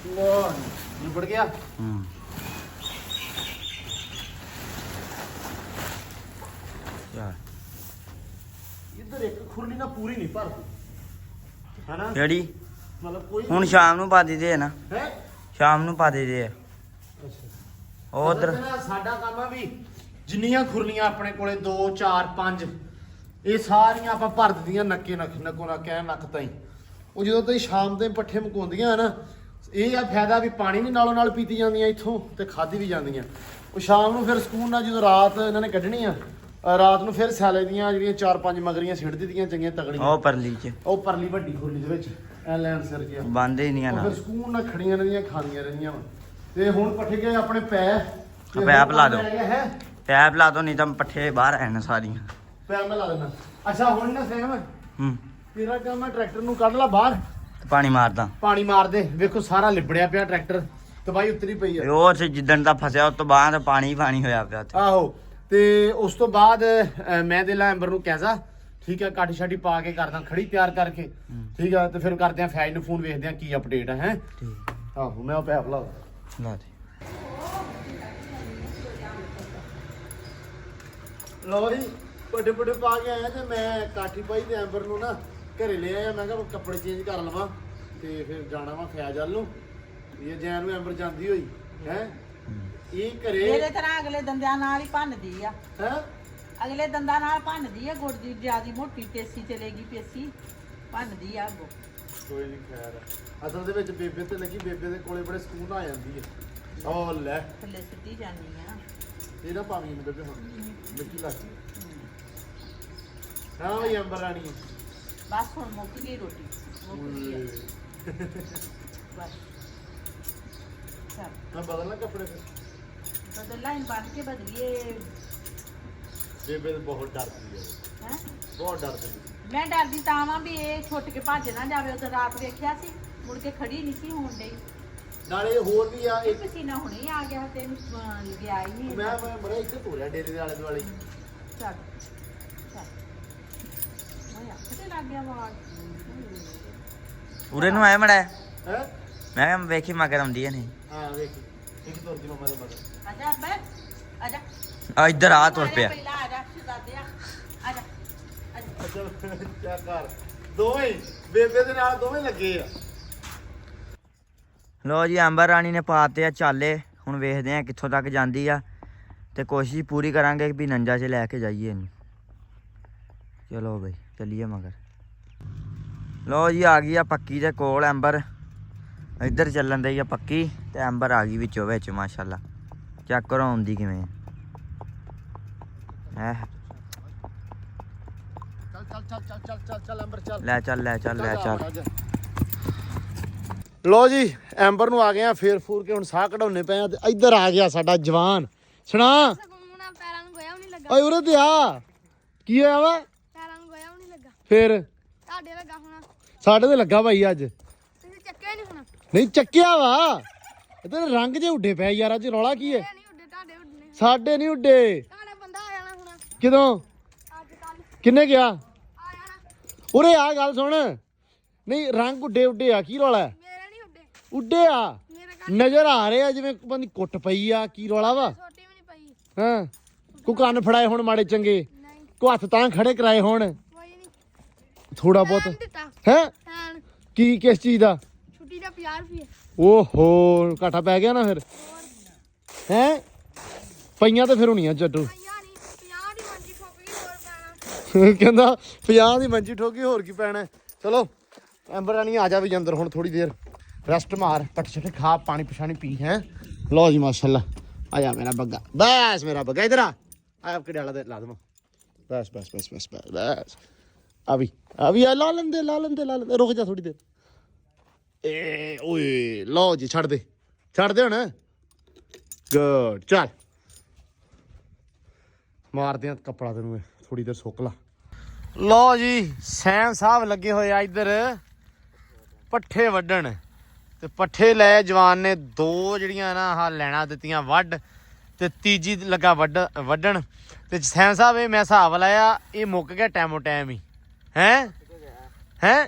ਵਾਹ ਨਿਬੜ ਗਿਆ। ਚੱਲ ਇੱਧਰ ਇੱਕ ਖੁਰਲੀ ਨਾ ਪੂਰੀ ਨਹੀਂ ਭਰਦੀ ਹੈਨਾ, ਕਿਹੜੀ? ਮਤਲਬ ਕੋਈ ਹੁਣ ਸ਼ਾਮ ਨੂੰ ਪਾ ਦੇ ਆ ਨਾ, ਹੈ। ਸ਼ਾਮ ਨੂੰ ਪਾ ਦੇ ਆ ਉਹ ਉਧਰ। ਸਾਡਾ ਕੰਮ ਆ ਵੀ ਜਿੰਨੀਆਂ ਖੁਰਲੀਆਂ ਆਪਣੇ ਕੋਲੇ 2 4 5 ਇਹ ਸਾਰੀਆਂ ਆਪਾਂ ਭਰ ਦਿੱਤੀਆਂ ਨੱਕੋ ਨੱਕ ਕਹਿ ਨੱਕ ਤਾਈਂ। ਉਹ ਜਦੋਂ ਤਾਈਂ ਸ਼ਾਮ ਦੇ ਪੱਠੇ ਮਕਾਉਂਦੀਆਂ ਨਾ, ਇਹ ਆ ਫਾਇਦਾ ਵੀ ਪਾਣੀ ਵੀ ਨਾਲੋਂ ਨਾਲ ਪੀਤੀ ਜਾਂਦੀਆਂ ਇੱਥੋਂ ਤੇ ਖਾਧੀ ਵੀ ਜਾਂਦੀਆਂ। ਉਹ ਸ਼ਾਮ ਨੂੰ ਫਿਰ ਸਕੂਨ ਨਾਲ ਜਦੋਂ ਰਾਤ ਇਹਨਾਂ ਨੇ ਕੱਢਣੀ ਆ, ਰਾਤ ਨੂੰ ਫਿਰ ਸੈਲੇ ਦੀਆਂ ਜਿਹੜੀਆਂ 4 5 ਮਗਰੀਆਂ ਸਿੱਟ ਦਿੱਤੀਆਂ ਚੰਗੀਆਂ ਤਗੜੀਆਂ, ਉਹ ਪਰਲੀ ਚ ਉਹ ਪਰਲੀ ਵੱਡੀ ਖੁਰਲੀ ਦੇ ਵਿੱਚ ਐ ਲੈਣ ਸਿਰ ਗਿਆ ਬੰਦੇ ਨਹੀਂ ਆ ਉਹ ਨਾ। ਫਿਰ ਸਕੂਨ ਨਾਲ ਖੜੀਆਂ ਰਹਿੰਦੀਆਂ ਖਾਂਦੀਆਂ ਰਹਿੰਦੀਆਂ ਵਾ। ਤੇ ਹੁਣ ਪੱਠੇ ਗਏ ਆਪਣੇ ਪੈ ਤੇ ਪੈਪ ਲਾ ਦਿਓ। ਹੈ ਪੈਪ ਲਾ ਦੋ, ਨਹੀਂ ਤਾਂ ਪੱਠੇ ਬਾਹਰ ਆਣ ਸਾਰੀਆਂ। ਪੈਪ ਮੈਂ ਲਾ ਦੇਣਾ। ਅੱਛਾ ਹੁਣ ਨਾ ਸਹਿਮ ਹੂੰ ਤੇਰਾ ਕੰਮ ਹੈ ਟਰੈਕਟਰ ਨੂੰ ਕੱਢ ਲਾ ਬਾਹਰ, ਪਾਣੀ ਮਾਰਦਾ। ਪਾਣੀ ਮਾਰ ਦੇ। ਵੇਖੋ ਸਾਰਾ ਲਿਬੜਿਆ ਪਿਆ ਟਰੈਕਟਰ, ਤਬਾਈ ਉਤਰੀ ਪਈ ਆ। ਉਹ ਤੇ ਜਿੱਦਣ ਦਾ ਫਸਿਆ ਉਸ ਤੋਂ ਬਾਅਦ ਪਾਣੀ ਹੀ ਪਾਣੀ ਹੋਇਆ ਪਿਆ ਉੱਥੇ। ਆਹੋ ਤੇ ਉਸ ਤੋਂ ਬਾਅਦ ਮੈਂ ਦੇ ਲਾ ਐਂਬਰ ਨੂੰ ਕਹਿਦਾ, ਠੀਕ ਹੈ ਕਾਠੀ ਛਾਟੀ ਪਾ ਕੇ ਕਰਦਾ ਖੜੀ ਤਿਆਰ ਕਰਕੇ, ਠੀਕ ਆ। ਤੇ ਫਿਰ ਕਰਦੇ ਆ ਫੈਜ ਨੂੰ ਫੋਨ, ਵੇਖਦੇ ਆ ਕੀ ਅਪਡੇਟ ਹੈ। ਹੈ ਠੀਕ ਆਹੋ ਮੈਂ ਉਹ ਪੈਪ ਲਾ ਲਾ ਦੇ। ਲੋ ਜੀ ਵੱਡੇ ਵੱਡੇ ਪਾ ਕੇ ਆਇਆ ਤੇ ਮੈਂ ਕਾਠੀ ਪਾਈ ਤੇ ਐਂਬਰ ਨੂੰ ਨਾ ਘਰੇ ਲੈ ਆਇਆ। ਮੈਂ ਕਿਹਾ ਕੱਪੜੇ ਚੇਂਜ ਕਰ ਲਵਾਂ ਤੇ ਫਿਰ ਜਾਣਾ ਵਾ ਫੈਜ ਵੱਲ ਨੂੰ। ਇਹ ਜੈਨ ਨੂੰ ਐਂਬਰ ਜਾਂਦੀ ਹੋਈ ਹੈ ਇਹ ਘਰੇ ਮੇਰੇ ਤਰ੍ਹਾਂ ਅਗਲੇ ਦੰਦਿਆਂ ਨਾਲ ਹੀ ਭੰਨਦੀ ਆ, ਹੈ ਅਗਲੇ ਦੰਦਾਂ ਨਾਲ ਭੰਨਦੀ ਆ। ਗੁੜ ਦੀ ਜਿਆਦੀ ਮੋਟੀ ਪੇਸੀ ਚਲੇਗੀ, ਪੇਸੀ ਭੰਨਦੀ ਆ ਅੱਗੋਂ। ਕੋਈ ਨਹੀਂ ਖੈਰ। ਅਸਲ ਦੇ ਵਿੱਚ ਬੇਬੇ ਤੇ ਲੱਗੀ, ਬੇਬੇ ਦੇ ਕੋਲੇ ਬੜੇ ਸਕੂਨ ਆ ਜਾਂਦੀ ਹੈ। ਉਹ ਲੈ ਥੱਲੇ ਸਿੱਟੀ ਜਾਂਦੀ ਆ। ਇਹਦਾ ਪਾਣੀ ਨੂੰ ਬੇਬੇ ਹੁਣ ਮਿੱਟੀ ਲੱਗ ਗਈ। ਹਾਂ ਵੀ ਅੰਬਰ ਰਾਣੀ ਬਸ ਹੁਣ ਮੁੱਕ ਗਈ ਰੋਟੀ, ਮੁੱਕ ਗਈ ਆ। ਬਸ ਚੱਲ ਮੈਂ ਬਦਲਣਾ ਕੱਪੜੇ ਫਿਰ। ਬਦਲ ਲਾਈਨ ਬਣ ਕੇ ਬਦਲੀਏ। ਬੇਬੇ ਤਾਂ ਬਹੁਤ ਡਰਦੀ ਹੈ, ਹੈ ਬਹੁਤ ਡਰਦੀ ਹੈ। ਮੈਂ ਡਰਦੀ ਤਾਂ ਵਾਂ ਵੀ ਇਹ ਛੁੱਟ ਕੇ ਭੱਜ ਨਾ ਜਾਵੇ। ਉਹ ਤਾਂ ਰਾਤ ਵੇਖਿਆ ਸੀ, ਮੁੜ ਕੇ ਖੜੀ ਨਹੀਂ ਸੀ ਹੋਣ ਡਈ। ਨਾਲੇ ਹੋਰ ਵੀ ਆ ਇਹ ਪਸੀਨਾ ਹੁਣੇ ਹੀ ਆ ਗਿਆ ਤੇ ਗਿਆ ਹੀ ਨਹੀਂ। ਮੈਂ ਬੜਾ ਇੱਥੇ ਤੋਰਿਆ ਡੇਰੇ ਦੇ ਆਲੇ ਦੁਆਲੇ। ਚੱਲ ਚੱਲ ਮੈਂ ਅੱਖ ਤੇ ਲੱਗ ਗਿਆ ਵਾਲ। ਉਰੇ ਨੂੰ ਆਇਆ ਮੜਾ। ਹੈ ਮੈਂ ਕਿਹਾ ਵੇਖੀ ਮਗਰ ਆਉਂਦੀ ਹੈ ਨਹੀਂ। ਹਾਂ ਵੇਖ ਇੱਕ ਤੁਰ ਦੀ ਮੰਮਾ ਦੇ ਬਗਲ। ਆਜਾ ਬੈ ਆਜਾ ਆ ਇੱਧਰ ਆ ਤੁਰ ਪਿਆ। ਪਹਿਲਾਂ ਆਜਾ ਸ਼ਹਜ਼ਾਦਿਆ ਆਜਾ ਆਜਾ। ਚੱਲ ਕਿਆ ਕਰ ਦੋਵੇਂ ਬੇਬੇ ਦੇ ਨਾਲ ਦੋਵੇਂ ਲੱਗੇ ਆ। ਲੋ ਜੀ ਅੰਬਰ ਰਾਣੀ ਨੇ ਪਾਤੇ ਆ ਚਾਲੇ। ਹੁਣ ਵੇਖਦੇ ਆ ਕਿੱਥੋਂ ਤੱਕ ਜਾਂਦੀ ਆ ਤੇ ਕੋਸ਼ਿਸ਼ ਪੂਰੀ ਕਰਾਂਗੇ ਵੀ ਨੰਜਾ 'ਚ ਲੈ ਕੇ ਜਾਈਏ ਇਹਨੂੰ। ਚਲੋ ਬਈ ਚੱਲੀਏ ਮਗਰ। ਲੋ ਜੀ ਆ ਗਈ ਆ ਪੱਕੀ ਦੇ ਕੋਲ ਅੰਬਰ। ਇੱਧਰ ਚੱਲਣ ਦਈ ਆ ਪੱਕੀ ਤੇ ਅੰਬਰ ਆ ਗਈ ਵਿੱਚੋਂ ਵਿੱਚ ਮਾਸ਼ਾਅੱਲਾ। ਚੈੱਕ ਕਰੋ ਆਉਂਦੀ ਕਿਵੇਂ ਹੈ। ਚੱਲ ਅੰਬਰ ਚੱਲ। ਲੈ ਚੱਲ ਲੈ ਚੱਲ ਲੈ ਚੱਲ। ਲੋ ਜੀ ਐਂਬਰ ਨੂੰ ਆ ਗਏ ਆ ਫੇਰ ਫੂਰ ਕੇ ਹੁਣ ਸਾਹ ਕਢਾਉਣੇ ਪਏ ਆ ਤੇ ਇੱਧਰ ਆ ਗਿਆ ਸਾਡਾ ਜਵਾਨ। ਸੁਣਾ ਸਕੂਨ ਆ, ਪੈਰਾਂ ਨੂੰ ਗੋਇਆ ਵੀ ਨਹੀਂ ਲੱਗਾ। ਓਏ ਉਰੇ ਤੇ ਆ ਕੀ ਹੋਇਆ ਵਾ ਪੈਰਾਂ ਨੂੰ ਗੋਇਆ ਵੀ ਨਹੀਂ ਲੱਗਾ। ਫੇਰ ਤੁਹਾਡੇ ਲੱਗਾ ਹੋਣਾ, ਸਾਡੇ ਤੇ ਲੱਗਾ ਭਾਈ ਅੱਜ। ਤੁਸੀਂ ਚੱਕਿਆ ਨਹੀਂ ਹੋਣਾ। ਨਹੀਂ ਚੱਕਿਆ ਵਾ ਇਹਦੇ ਰੰਗ ਜੇ ਉੱਡੇ ਪਏ ਯਾਰ। ਅੱਜ ਰੌਲਾ ਕੀ ਹੈ? ਇਹ ਨਹੀਂ ਉੱਡੇ, ਤੁਹਾਡੇ ਉੱਡਨੇ। ਸਾਡੇ ਨਹੀਂ ਉੱਡੇ। ਤੁਹਾਡਾ ਬੰਦਾ ਆ ਜਾਣਾ ਹੁਣ ਕਿਦੋਂ? ਅੱਜ ਕੱਲ ਕਿੰਨੇ ਗਿਆ? ਆ ਜਾਣਾ। ਉਰੇ ਆ ਗੱਲ ਸੁਣ। ਨਹੀਂ ਰੰਗ ਉੱਡੇ ਆ ਕੀ ਰੌਲਾ? ਮੇਰੇ ਨਹੀਂ ਉੱਡੇ, ਉੱਡੇ ਆ ਮੇਰੇ ਘਰ ਨਜ਼ਰ ਆ ਰਹੇ ਆ ਜਿਵੇਂ ਬੰਦੀ ਕੁੱਟ ਪਈ ਆ। ਕੀ ਰੌਲਾ ਵਾ? ਛੋਟੀ ਵੀ ਨਹੀਂ ਪਈ। ਹਾਂ ਕੋ ਕੰਨ ਫੜਾਏ ਹੁਣ ਮਾੜੇ ਚੰਗੇ, ਨਹੀਂ ਕੋ ਹੱਥ ਤਾਂ ਖੜੇ ਕਰਾਏ ਹੁਣ ਕੋਈ ਨਹੀਂ। ਥੋੜਾ ਬਹੁਤ ਟਾਈਮ ਦਿੱਤਾ ਹੈ। ਟਾਈਮ ਕੀ ਕਿਸ ਚੀਜ਼ ਦਾ? ਛੁੱਟੀ ਦਾ 50 ਰੁਪਏ। ਓਹੋ ਘਾਟਾ ਪੈ ਗਿਆ ਨਾ ਫਿਰ ਹੈ। ਪਈਆਂ ਤੇ ਫਿਰ ਹੋਣੀਆਂ ਚੱਟੂ। ਪਈਆਂ ਨਹੀਂ, 50 ਦੀ ਮੰਜੀ ਠੋਕ ਗਈ, ਹੋਰ ਪੈਣਾ। ਕਹਿੰਦਾ 50 ਦੀ ਮੰਜੀ ਠੋਕੀ ਹੋਰ ਕੀ ਪੈਣਾ। ਚਲੋ ਐਂਬਰ ਰਾਣੀ ਆ ਜਾ ਵੀ ਅੰਦਰ ਹੁਣ ਥੋੜੀ ਦੇਰ ਰੈਸਟ ਮਾਰ, ਪੱਟ ਛੱਟ ਖਾ, ਪਾਣੀ ਪਛਾਣੀ ਪੀ। ਹੈ ਲਓ ਜੀ ਮਾਸ਼ਾਅੱਲਾ। ਆ ਜਾ ਮੇਰਾ ਬੱਗਾ, ਬਸ ਮੇਰਾ ਬੱਗਾ ਇਧਰ ਆ। ਆਪ ਕਿਹੜਾ ਲਾ ਦਵਾਂ। ਬਸ ਬਸ ਬਸ ਬਸ ਬਸ ਬਸ ਆ ਵੀ ਲਾ ਲੈਂਦੇ ਰੁਕ ਜਾ ਥੋੜੀ ਦੇਰ। ਏ ਓਏ ਲਓ ਜੀ ਛੱਡ ਦੇ ਹੁਣ ਗੁੱਡ ਚੱਲ ਮਾਰਦੇ ਆ ਕੱਪੜਾ ਤੈਨੂੰ ਥੋੜੀ ਦੇਰ ਸੁੱਕ ਲਾ। ਲਓ ਜੀ ਸੈਮ ਸਾਹਿਬ ਲੱਗੇ ਹੋਏ ਆ ਇੱਧਰ ਪੱਠੇ ਵੱਢਣ ਤੇ ਪੱਠੇ ਲੈ ਜਵਾਨ ਨੇ 2 ਜਿਹੜੀਆਂ ਨਾ ਆਹ ਲੈਣਾ ਦਿੱਤੀਆਂ ਵੱਢ ਤੇ ਤੀਜੀ ਲੱਗਾ ਵੱਢਣ ਤੇ ਸੈਮ ਸਾਹਿਬ ਇਹ ਮੈਂ ਹਿਸਾਬ ਲਾਇਆ ਇਹ ਮੁੱਕ ਗਿਆ ਟਾਈਮੋ ਟਾਈਮ ਹੀ ਹੈ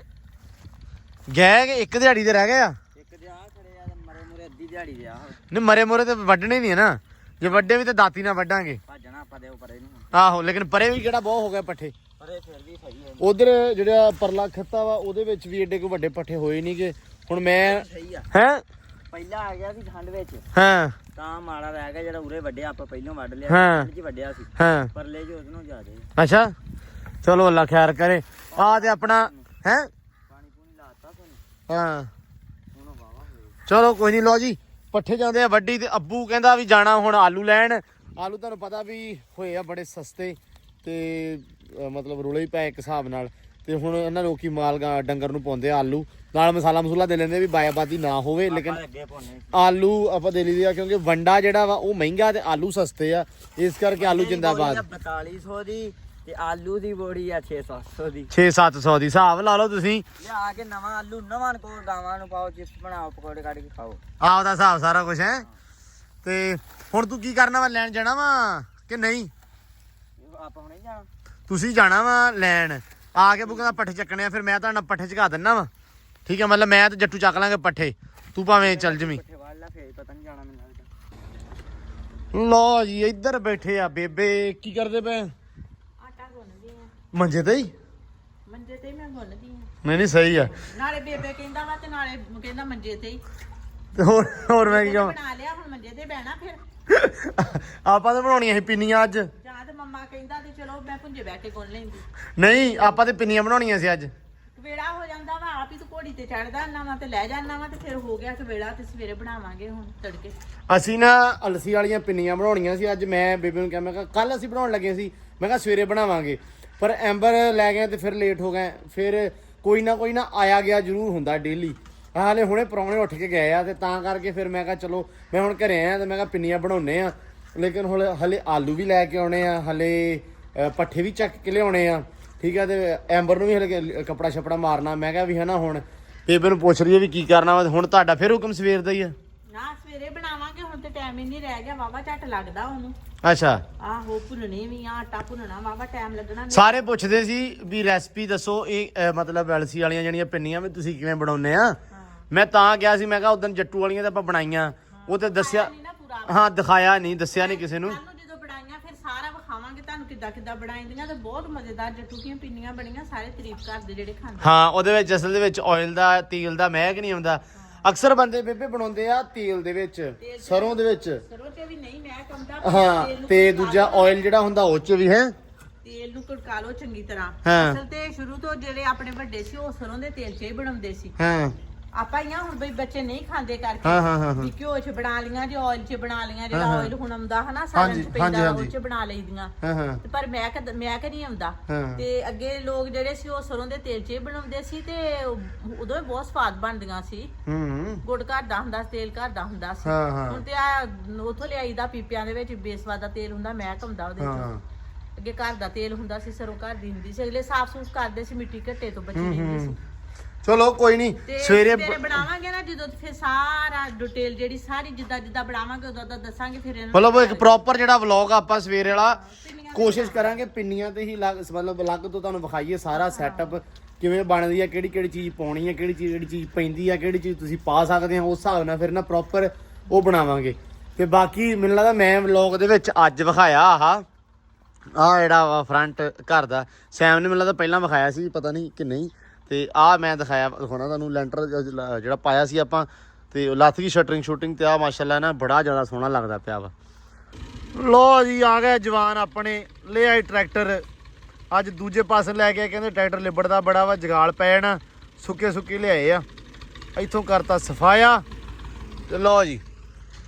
ਗਏ ਕਿ ਇੱਕ ਦਿਹਾੜੀ ਦੇ ਰਹਿ ਗਏ ਆ ਇੱਕ ਦੇ ਆ ਖੜੇ ਆ ਮਰੇ ਮੁਰੇ ਅੱਧੀ ਦਿਹਾੜੀ ਦੇ ਆ ਨਹੀਂ ਮਰੇ ਮੁਰੇ ਤੇ ਵੱਢਣੇ ਨਹੀਂ ਹੈ ਨਾ ਜੇ ਵੱਡੇ ਵੀ ਤੇ ਦਾਤੀ ਨਾਲ ਵੱਢਾਂਗੇ ਭੱਜਣਾ ਆਪਾਂ ਦੇ ਪਰੇ ਨਹੀਂ ਆਹੋ ਲੇਕਿਨ ਪਰੇ ਵੀ ਕਿਹੜਾ ਬਹੁਤ ਹੋ ਗਿਆ ਪੱਠੇ ਪਰੇ ਫਿਰ ਵੀ ਸਹੀ ਹੈ ਉਧਰ ਜਿਹੜਾ ਪਰਲਾ ਖੱਤਾ ਵਾ ਉਹਦੇ ਵਿੱਚ ਵੀ ਏਡੇ ਕੋ ਵੱਡੇ ਪੱਠੇ ਹੋਏ ਨਹੀਂਗੇ ਹੁਣ ਮੈਂ ਸਹੀ ਆ ਹੈ ਪਹਿਲਾਂ ਆ ਗਿਆ ਸੀ ਠੰਡ ਵਿੱਚ ਹਾਂ ਤਾਂ ਮਾੜਾ ਰਹਿ ਗਿਆ ਜਿਹੜਾ ਉਰੇ ਵੱਡਿਆ ਆਪਾਂ ਪਹਿਲਾਂ ਵੱਢ ਲਿਆ ਹਾਂ। ਠੰਡ 'ਚ ਵੱਡਿਆ ਸੀ ਹਾਂ ਪਰਲੇ ਜੋ ਉਹਨੂੰ ਜ਼ਿਆਦੇ ਅੱਛਾ ਚਲੋ ਅੱਲਾ ਖੈਰ ਕਰੇ ਆ ਤੇ ਆਪਣਾ ਹੈ ਪਾਣੀ ਪੂਣੀ ਲਾਤਾ ਤੁਹਾਨੂੰ ਹਾਂ ਹੁਣ ਵਾਵਾ ਹੋਏ ਚਲੋ ਕੋਈ ਨਹੀਂ ਲਓ ਜੀ ਪੱਠੇ ਜਾਂਦੇ ਆ ਵੱਡੀ ਤੇ ਅੱਬੂ ਕਹਿੰਦਾ ਵੀ ਜਾਣਾ ਹੁਣ ਆਲੂ ਲੈਣ ਆਲੂ ਤੁਹਾਨੂੰ ਪਤਾ ਵੀ ਹੋਏ ਆ ਬੜੇ ਸਸਤੇ ਤੇ ਮਤਲਬ ਰੁਲੇ ਹੀ ਪਏ ਇੱਕ ਹਿਸਾਬ ਨਾਲ ਤੇ ਹੁਣ ਇਹਨਾਂ ਲੋਕੀ ਮਾਲ ਡੰਗਰ ਨੂੰ ਪਾਉਂਦੇ ਆ ਆਲੂ ਨਾਲ ਮਸਾਲਾ ਮਸੂਲਾ ਦੇ ਲੈਂਦੇ ਵੀ ਬਾਇਆਬਾਦੀ ਨਾ ਹੋਵੇ ਲੇਕਿਨ ਅੱਗੇ ਪਾਉਣੇ ਆਲੂ ਆਪਾਂ ਦੇ ਲਈਦੇ ਆ ਕਿਉਂਕਿ ਵੰਡਾ ਜਿਹੜਾ ਵਾ ਉਹ ਮਹਿੰਗਾ ਤੇ ਆਲੂ ਸਸਤੇ ਆ ਇਸ ਕਰਕੇ ਆਲੂ ਜਿੰਦਾਬਾਦ 4200 ਦੀ ਤੇ ਆਲੂ ਦੀ ਬੋੜੀ ਆ 600 ਦੀ 6-700 ਦੀ ਹਿਸਾਬ ਲਾ ਲਓ ਤੁਸੀਂ ਲਿਆ ਕੇ ਨਵਾਂ ਆਲੂ ਨਵਾਂ ਕੋ ਗਾਵਾਂ ਨੂੰ ਪਾਓ ਚਿਪਸ ਬਣਾਓ ਪਕੌੜੇ ਕੱਢ ਕੇ ਖਾਓ ਆਪਦਾ ਹਿਸਾਬ ਸਾਰਾ ਕੁਝ ਹੈ ਤੇ ਹੁਣ ਤੂੰ ਕੀ ਕਰਨਾ ਵਾ ਲੈਣ ਜਾਣਾ ਵਾ ਕਿ ਨਹੀਂ ਆਪਾਂ ਹੁਣੇ ਜਾਣਾ ਤੁਸੀਂ ਜਾਣਾ ਵਾ ਲੈਣ ਆ ਕੇ ਬੁੱਕਾਂ ਦਾ ਪੱਠੇ ਚੱਕਣੇ ਆ ਫਿਰ ਮੈਂ ਤੁਹਾਡਾ ਪੱਠੇ ਚਕਾ ਦਿੰਨਾ ਵਾ ਠੀਕ ਹੈ ਮਤਲਬ ਮੈਂ ਤੇ ਜੱਟੂ ਚੱਕ ਲਾਂਗੇ ਪੱਠੇ ਤੂੰ ਭਾਵੇਂ ਚੱਲ ਜਵੀਂ ਪੱਠੇ ਵਾਲ ਲਾ ਫੇਰ ਪਤਾ ਨਹੀਂ ਜਾਣਾ ਮੈਨੂੰ ਲੱਗਦਾ ਲਓ ਜੀ ਇੱਧਰ ਬੈਠੇ ਆ ਬੇਬੇ ਕੀ ਕਰਦੇ ਪਏ ਆਟਾ ਗੁੰਨਦੀ ਆ ਮੰਜੇ ਤੇ ਹੀ ਮੰਜੇ ਤੇ ਹੀ ਮੈਂ ਗੁੰਨਦੀ ਆ ਨਹੀਂ ਨਹੀਂ ਸਹੀ ਆ ਨਾਲੇ ਬੇਬੇ ਕਹਿੰਦਾ ਵਾ ਤੇ ਨਾਲੇ ਕਹਿੰਦਾ ਮੰਜੇ ਤੇ ਹੀ ਤੇ ਹੋਰ ਮੈਂ ਕੀ ਕਹਾਂ ਬਣਾ ਲਿਆ ਹੁਣ ਮੰਜੇ ਤੇ ਬਹਿਣਾ ਫਿਰ ਆਪਾਂ ਤਾਂ ਬਣਾਉਣੀਆਂ ਸੀ ਪਿੰਨੀਆਂ ਅੱਜ ਜਾਂ ਤੇ ਮੰਮਾ ਕਹਿੰਦਾ ਤੇ ਚਲੋ ਮੈਂ ਪੁੰਜੇ ਬਹਿ ਕੇ ਗੁੰਨ ਲੈਂਦੀ ਨਹੀਂ ਆਪਾਂ ਤੇ ਪਿੰਨੀਆਂ ਬਣਾਉਣੀਆਂ ਸੀ ਅੱਜ ਵੇੜਾ ਹੋ ਜਾਂਦਾ ਵਾ ਆਪ ਹੀ ਤੂੰ ਘੋੜੀ ਤੇ ਚੜਦਾ ਨਾ ਵਾ ਤੇ ਲੈ ਜਾਣਾ ਵਾ ਤੇ ਫਿਰ ਹੋ ਗਿਆ ਵੇੜਾ ਤੇ ਸਵੇਰੇ ਬਣਾਵਾਂਗੇ ਹੁਣ ਤੜਕੇ ਅਸੀਂ ਨਾ ਅਲਸੀ ਵਾਲੀਆਂ ਪਿੰਨੀਆਂ ਬਣਾਉਣੀਆਂ ਸੀ ਅੱਜ ਮੈਂ ਬੇਬੇ ਨੂੰ ਕਿਹਾ ਮੈਂ ਕਿਹਾ ਕੱਲ ਅਸੀਂ ਬਣਾਉਣ ਲੱਗੇ ਸੀ ਮੈਂ ਕਿਹਾ ਸਵੇਰੇ ਬਣਾਵਾਂਗੇ ਪਰ ਐਂਬਰ ਲੈ ਗਏ ਤੇ ਫਿਰ ਲੇਟ ਹੋ ਗਏ ਫਿਰ ਕੋਈ ਨਾ ਆਇਆ ਗਿਆ ਜ਼ਰੂਰ ਹੁੰਦਾ ਡੇਲੀ ਹਾਲੇ ਹੁਣੇ ਪ੍ਰਾਹੁਣੇ ਉੱਠ ਕੇ ਗਏ ਆ ਤੇ ਤਾਂ ਕਰਕੇ ਫਿਰ ਮੈਂ ਕਿਹਾ ਚਲੋ ਮੈਂ ਹੁਣ ਘਰੇ ਆਇਆ ਤੇ ਮੈਂ ਕਿਹਾ ਪਿੰਨੀਆਂ ਬਣਾਉਣੇ ਆ ਲੇਕਿਨ ਹੁਣ ਹਲੇ ਆਲੂ ਵੀ ਲੈ ਕੇ ਆਉਣੇ ਆ ਹਲੇ ਪੱਠੇ ਵੀ ਚੱਕ ਕੇ ਲਿਆਉਣੇ ਆ ਠੀਕ ਆ ਤੇ ਐਂਬਰ ਨੂੰ ਵੀ ਹਲੇ ਕੱਪੜਾ ਛਪੜਾ ਮਾਰਨਾ ਮੈਂ ਕਿਹਾ ਵੀ ਹਨਾ ਹੁਣ ਬੇਬੇ ਨੂੰ ਪੁੱਛ ਰਹੀ ਹੈ ਵੀ ਕੀ ਕਰਨਾ ਵਾ ਹੁਣ ਤੁਹਾਡਾ ਫਿਰ ਹੁਕਮ ਸਵੇਰ ਦਾ ਹੀ ਆ ਨਾ ਸਵੇਰੇ ਬਣਾਵਾਂਗੇ ਹੁਣ ਤੇ ਟਾਈਮ ਹੀ ਨਹੀਂ ਰਹਿ ਗਿਆ ਵਾਵਾ ਝੱਟ ਲੱਗਦਾ ਉਹਨੂੰ ਅੱਛਾ ਆਹੋ ਭੁੰਨਣੀ ਵੀ ਆ ਆਟਾ ਭੁੰਨਣਾ ਵਾਵਾ ਟਾਈਮ ਲੱਗਣਾ ਨਹੀਂ। ਸਾਰੇ ਪੁੱਛਦੇ ਸੀ ਵੀ ਰੈਸਪੀ ਦੱਸੋ ਇਹ ਮਤਲਬ ਅਲਸੀ ਵਾਲੀਆਂ ਜਿਹੜੀਆਂ ਪਿੰਨੀਆਂ ਵੀ ਤੁਸੀਂ ਕਿਵੇਂ ਬਣਾਉਂਦੇ ਆ ਮੈਂ ਤਾਂ ਕਿਹਾ ਸੀ ਮੈਂ ਕਿਹਾ ਉਦੋਂ ਜੱਟੂ ਵਾਲੀਆਂ ਤਾਂ ਆਪਾਂ ਬਣਾਈਆਂ ਉਹ ਤੇ ਦੱਸਿਆ ਨਹੀਂ ਨਾ ਪੂਰਾ ਹਾਂ ਦਿਖਾਇਆ ਨਹੀਂ ਦੱਸਿਆ ਨਹੀਂ ਕਿਸੇ ਨੂੰ ਕੱਲ ਨੂੰ ਜਦੋਂ ਬਣਾਈਆਂ ਫਿਰ ਸਾਰਾ ਵਿਖਾਵਾਂਗੇ ਤੁਹਾਨੂੰ ਕਿੱਦਾਂ ਬਣਾਈਆਂ ਤੇ ਬਹੁਤ ਮਜ਼ੇਦਾਰ ਜੱਟੂ ਦੀਆਂ ਪਿੰਨੀਆਂ ਬਣੀਆਂ ਸਾਰੇ ਤਾਰੀਫ ਕਰਦੇ ਜਿਹੜੇ ਖਾਂਦੇ ਹਾਂ ਉਹਦੇ ਵਿੱਚ ਅਸਲ ਦੇ ਵਿੱਚ ਆਇਲ ਦਾ ਤੇਲ ਦਾ ਮਹਿਕ ਨਹੀਂ ਆਉਂਦਾ ਅਕਸਰ ਬੰਦੇ ਬੇਬੇ ਬਣਾਉਂਦੇ ਆ ਤੇਲ ਦੇ ਵਿੱਚ ਸਰੋਂ ਦੇ ਵਿੱਚ ਸਰੋਂ ਤੇ ਵੀ ਨਹੀਂ ਮੈਂ ਕੰਦਾ ਹਾਂ ਤੇ ਦੂਜਾ ਆਇਲ ਜਿਹੜਾ ਹੁੰਦਾ ਉਹ ਚ ਵੀ ਹੈ ਤੇਲ ਨੂੰ ਕੜਕਾ ਲਓ ਚੰਗੀ ਤਰ੍ਹਾਂ ਹਾਂ। ਅਸਲ ਤੇ ਸ਼ੁਰੂ ਤੋਂ ਜਿਹੜੇ ਆਪਣੇ ਵੱਡੇ ਸੀ ਉਹ ਸਰੋਂ ਦੇ ਤੇਲ 'ਚ ਹੀ ਬਣਾਉਂਦੇ ਸੀ ਹਾਂ ਆਪਾਂ ਹੀ ਆ ਹੁਣ ਬਈ ਬੱਚੇ ਨਹੀਂ ਖਾਂਦੇ ਕਰਕੇ ਹਾਂ ਵੀ ਘਿਓ 'ਚ ਬਣਾ ਲੀਆਂ ਜਾਂ ਆਇਲ 'ਚ ਬਣਾ ਲੀਆਂ ਜਿਹੜਾ ਆਇਲ ਹੁਣ ਆਉਂਦਾ ਹਨਾ ਸਾਰਿਆਂ 'ਚ ਪੈਂਦਾ ਉਹ 'ਚ ਬਣਾ ਲਈਦੀਆਂ ਹਾਂ ਤੇ ਪਰ ਮੈਂ ਕਿ ਨਹੀਂ ਆਉਂਦਾ ਹਾਂ। ਤੇ ਅੱਗੇ ਲੋਕ ਜਿਹੜੇ ਸੀ ਉਹ ਸਰੋਂ ਦੇ ਤੇਲ 'ਚ ਹੀ ਬਣਾਉਂਦੇ ਸੀ ਤੇ ਉਦੋਂ ਹੀ ਬਹੁਤ ਸਵਾਦ ਬਣਦੀਆਂ ਸੀ ਹੂੰ ਗੁੜ ਘਰ ਦਾ ਹੁੰਦਾ ਸੀ ਤੇਲ ਘਰ ਦਾ ਹੁੰਦਾ ਸੀ ਹਾਂ, ਹਾਂ। ਹੁਣ ਤੇ ਆ ਉਥੋਂ ਲਿਆਈਦਾ ਪੀਪਿਆਂ ਦੇ ਵਿੱਚ ਬੇਸਵਾਦ ਦਾ ਤੇਲ ਹੁੰਦਾ ਮੈਂ ਹੁੰਦਾ ਉਹਦੇ ਹਾਂ। ਚ ਅੱਗੇ ਘਰ ਦਾ ਤੇਲ ਹੁੰਦਾ ਸੀ ਸਰੋਂ ਘਰ ਦੀ ਹੁੰਦੀ ਸੀ ਅਗਲੇ ਸਾਫ਼ ਸੂਫ ਕਰਦੇ ਸੀ ਮਿੱਟੀ ਘੱਟੇ ਤੋਂ ਬਚੀ ਰਹਿੰਦੀ ਸੀ ਚਲੋ ਕੋਈ ਨਹੀਂ ਤੇ ਸਵੇਰੇ ਬਣਾਵਾਂਗੇ ਨਾ ਜਦੋਂ ਫਿਰ ਸਾਰਾ ਡਿਟੇਲ ਜਿਹੜੀ ਸਾਰੀ ਜਿੱਦਾਂ ਬਣਾਵਾਂਗੇ ਉਦੋਂ ਦੱਸਾਂਗੇ ਫਿਰ ਇਹਨਾਂ ਮਤਲਬ ਇੱਕ ਪ੍ਰੋਪਰ ਜਿਹੜਾ ਵਲੌਗ ਆਪਾਂ ਸਵੇਰੇ ਵਾਲਾ ਕੋਸ਼ਿਸ਼ ਕਰਾਂਗੇ ਪਿੰਨੀਆਂ ਤੇ ਹੀ ਮਤਲਬ ਅਲੱਗ ਤੋਂ ਤੁਹਾਨੂੰ ਵਿਖਾਈਏ ਸਾਰਾ ਸੈਟਅਪ ਕਿਵੇਂ ਬਣਦੀ ਆ ਕਿਹੜੀ ਚੀਜ਼ ਪਾਉਣੀ ਆ ਕਿਹੜੀ ਚੀਜ਼ ਪੈਂਦੀ ਆ ਕਿਹੜੀ ਚੀਜ਼ ਤੁਸੀਂ ਪਾ ਸਕਦੇ ਆ ਉਸ ਹਿਸਾਬ ਨਾਲ ਫਿਰ ਨਾ ਪ੍ਰੋਪਰ ਉਹ ਬਣਾਵਾਂਗੇ ਤੇ ਬਾਕੀ ਮੈਨੂੰ ਲੱਗਦਾ ਮੈਂ ਵਲੌਗ ਦੇ ਵਿੱਚ ਅੱਜ ਵਿਖਾਇਆ ਆਹ ਜਿਹੜਾ ਵਾ ਫਰੰਟ ਘਰ ਦਾ ਸੈਮ ਨੇ ਮੈਨੂੰ ਲੱਗਦਾ ਪਹਿਲਾਂ ਵਿਖਾਇਆ ਸੀ ਪਤਾ ਨਹੀਂ ਕਿ ਨਹੀਂ ਤੇ ਆਹ ਮੈਂ ਦਿਖਾਉਣਾ ਤੁਹਾਨੂੰ ਲੈਂਟਰ ਜਿਹੜਾ ਪਾਇਆ ਸੀ ਆਪਾਂ ਤੇ ਲੱਥ ਗਈ ਸ਼ਟਰਿੰਗ ਤੇ ਆ ਮਾਸ਼ਾਅੱਲਾ ਨਾ ਬੜਾ ਜ਼ਿਆਦਾ ਸੋਹਣਾ ਲੱਗਦਾ ਪਿਆ ਵਾ ਲੋ ਜੀ ਆ ਗਏ ਜਵਾਨ ਆਪਣੇ ਲੈ ਆਏ ਟਰੈਕਟਰ ਅੱਜ ਦੂਜੇ ਪਾਸੇ ਲੈ ਕੇ ਕਹਿੰਦੇ ਟਰੈਕਟਰ ਲਿਬੜਦਾ ਬੜਾ ਵਾ ਜਗਾਲ ਪੈ ਜਾਣਾ ਸੁੱਕੇ ਲਿਆਏ ਆ ਇੱਥੋਂ ਕਰਤਾ ਸਫਾਇਆ ਤੇ ਲੋ ਜੀ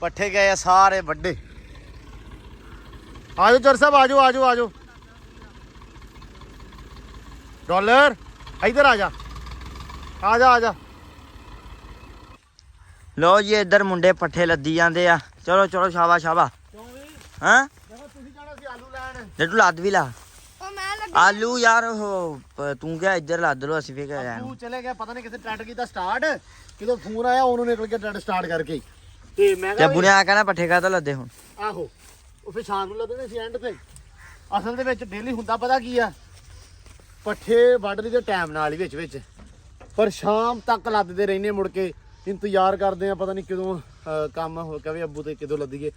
ਪੱਠੇ ਗਏ ਆ ਸਾਰੇ ਵੱਡੇ ਆਜੋ ਚਰ ਸਾਹਿਬ ਆਜੋ ਡਾਲਰ ਇੱਧਰ ਆ ਜਾ ਲੋ ਜੀ ਇੱਧਰ ਮੁੰਡੇ ਪੱਠੇ ਲੱਦੀ ਜਾਂਦੇ ਆ ਚਲੋ ਚਲੋ ਸ਼ਾਬਾਸ਼ ਸ਼ਾਬਾਸ਼ ਕਿਉਂ ਵੀ ਹਾਂ ਦੇਖੋ ਤੁਸੀਂ ਜਾਣਾ ਸੀ ਆਲੂ ਲੈਣ ਜੱਟੂ ਲੱਦ ਵੀ ਲਾ ਉਹ ਮੈਂ ਲੱਗੀ ਆਲੂ ਯਾਰ ਉਹ ਤੂੰ ਕਿਹਾ ਇੱਧਰ ਲੱਦ ਲੋ ਅਸੀਂ ਫੇਰ ਗਿਆ ਤੂੰ ਚਲੇ ਗਿਆ ਪਤਾ ਨਹੀਂ ਕਿੱਥੇ ਟੱਟ ਕੀਤਾ ਸਟਾਰਟ ਜਦੋਂ ਫੋਨ ਆਇਆ ਉਹਨੂੰ ਨਿਕਲ ਕੇ ਟੱਟ ਸਟਾਰਟ ਕਰਕੇ ਤੇ ਮੈਂ ਕਿਹਾ ਜੱਬੂ ਨੇ ਆ ਕਹਿਣਾ ਪੱਠੇ ਕਾ ਤਾਂ ਲੱਦੇ ਹੁਣ ਆਹੋ ਉਹ ਫਿਰ ਸ਼ਾਮ ਨੂੰ ਲੱਦਣੇ ਸੀ ਐਂਡ ਤੇ ਅਸਲ ਦੇ ਵਿੱਚ ਡੇਲੀ ਹੁੰਦਾ ਪਤਾ ਕੀ ਆ ਪੱਠੇ ਵੱਢ ਲਈ ਦੇ ਟਾਈਮ ਨਾਲ ਹੀ ਵਿੱਚ ਪਰ ਸ਼ਾਮ ਤੱਕ ਲੱਦਦੇ ਰਹਿੰਦੇ ਮੁੜ ਕੇ ਇੰਤਜ਼ਾਰ ਕਰਦੇ ਆ ਪਤਾ ਨਹੀਂ ਕਦੋਂ ਕੰਮ ਹੋ ਕਵੇ ਅੱਬੂ ਤੇ ਕਦੋਂ ਲੱਦੀਏ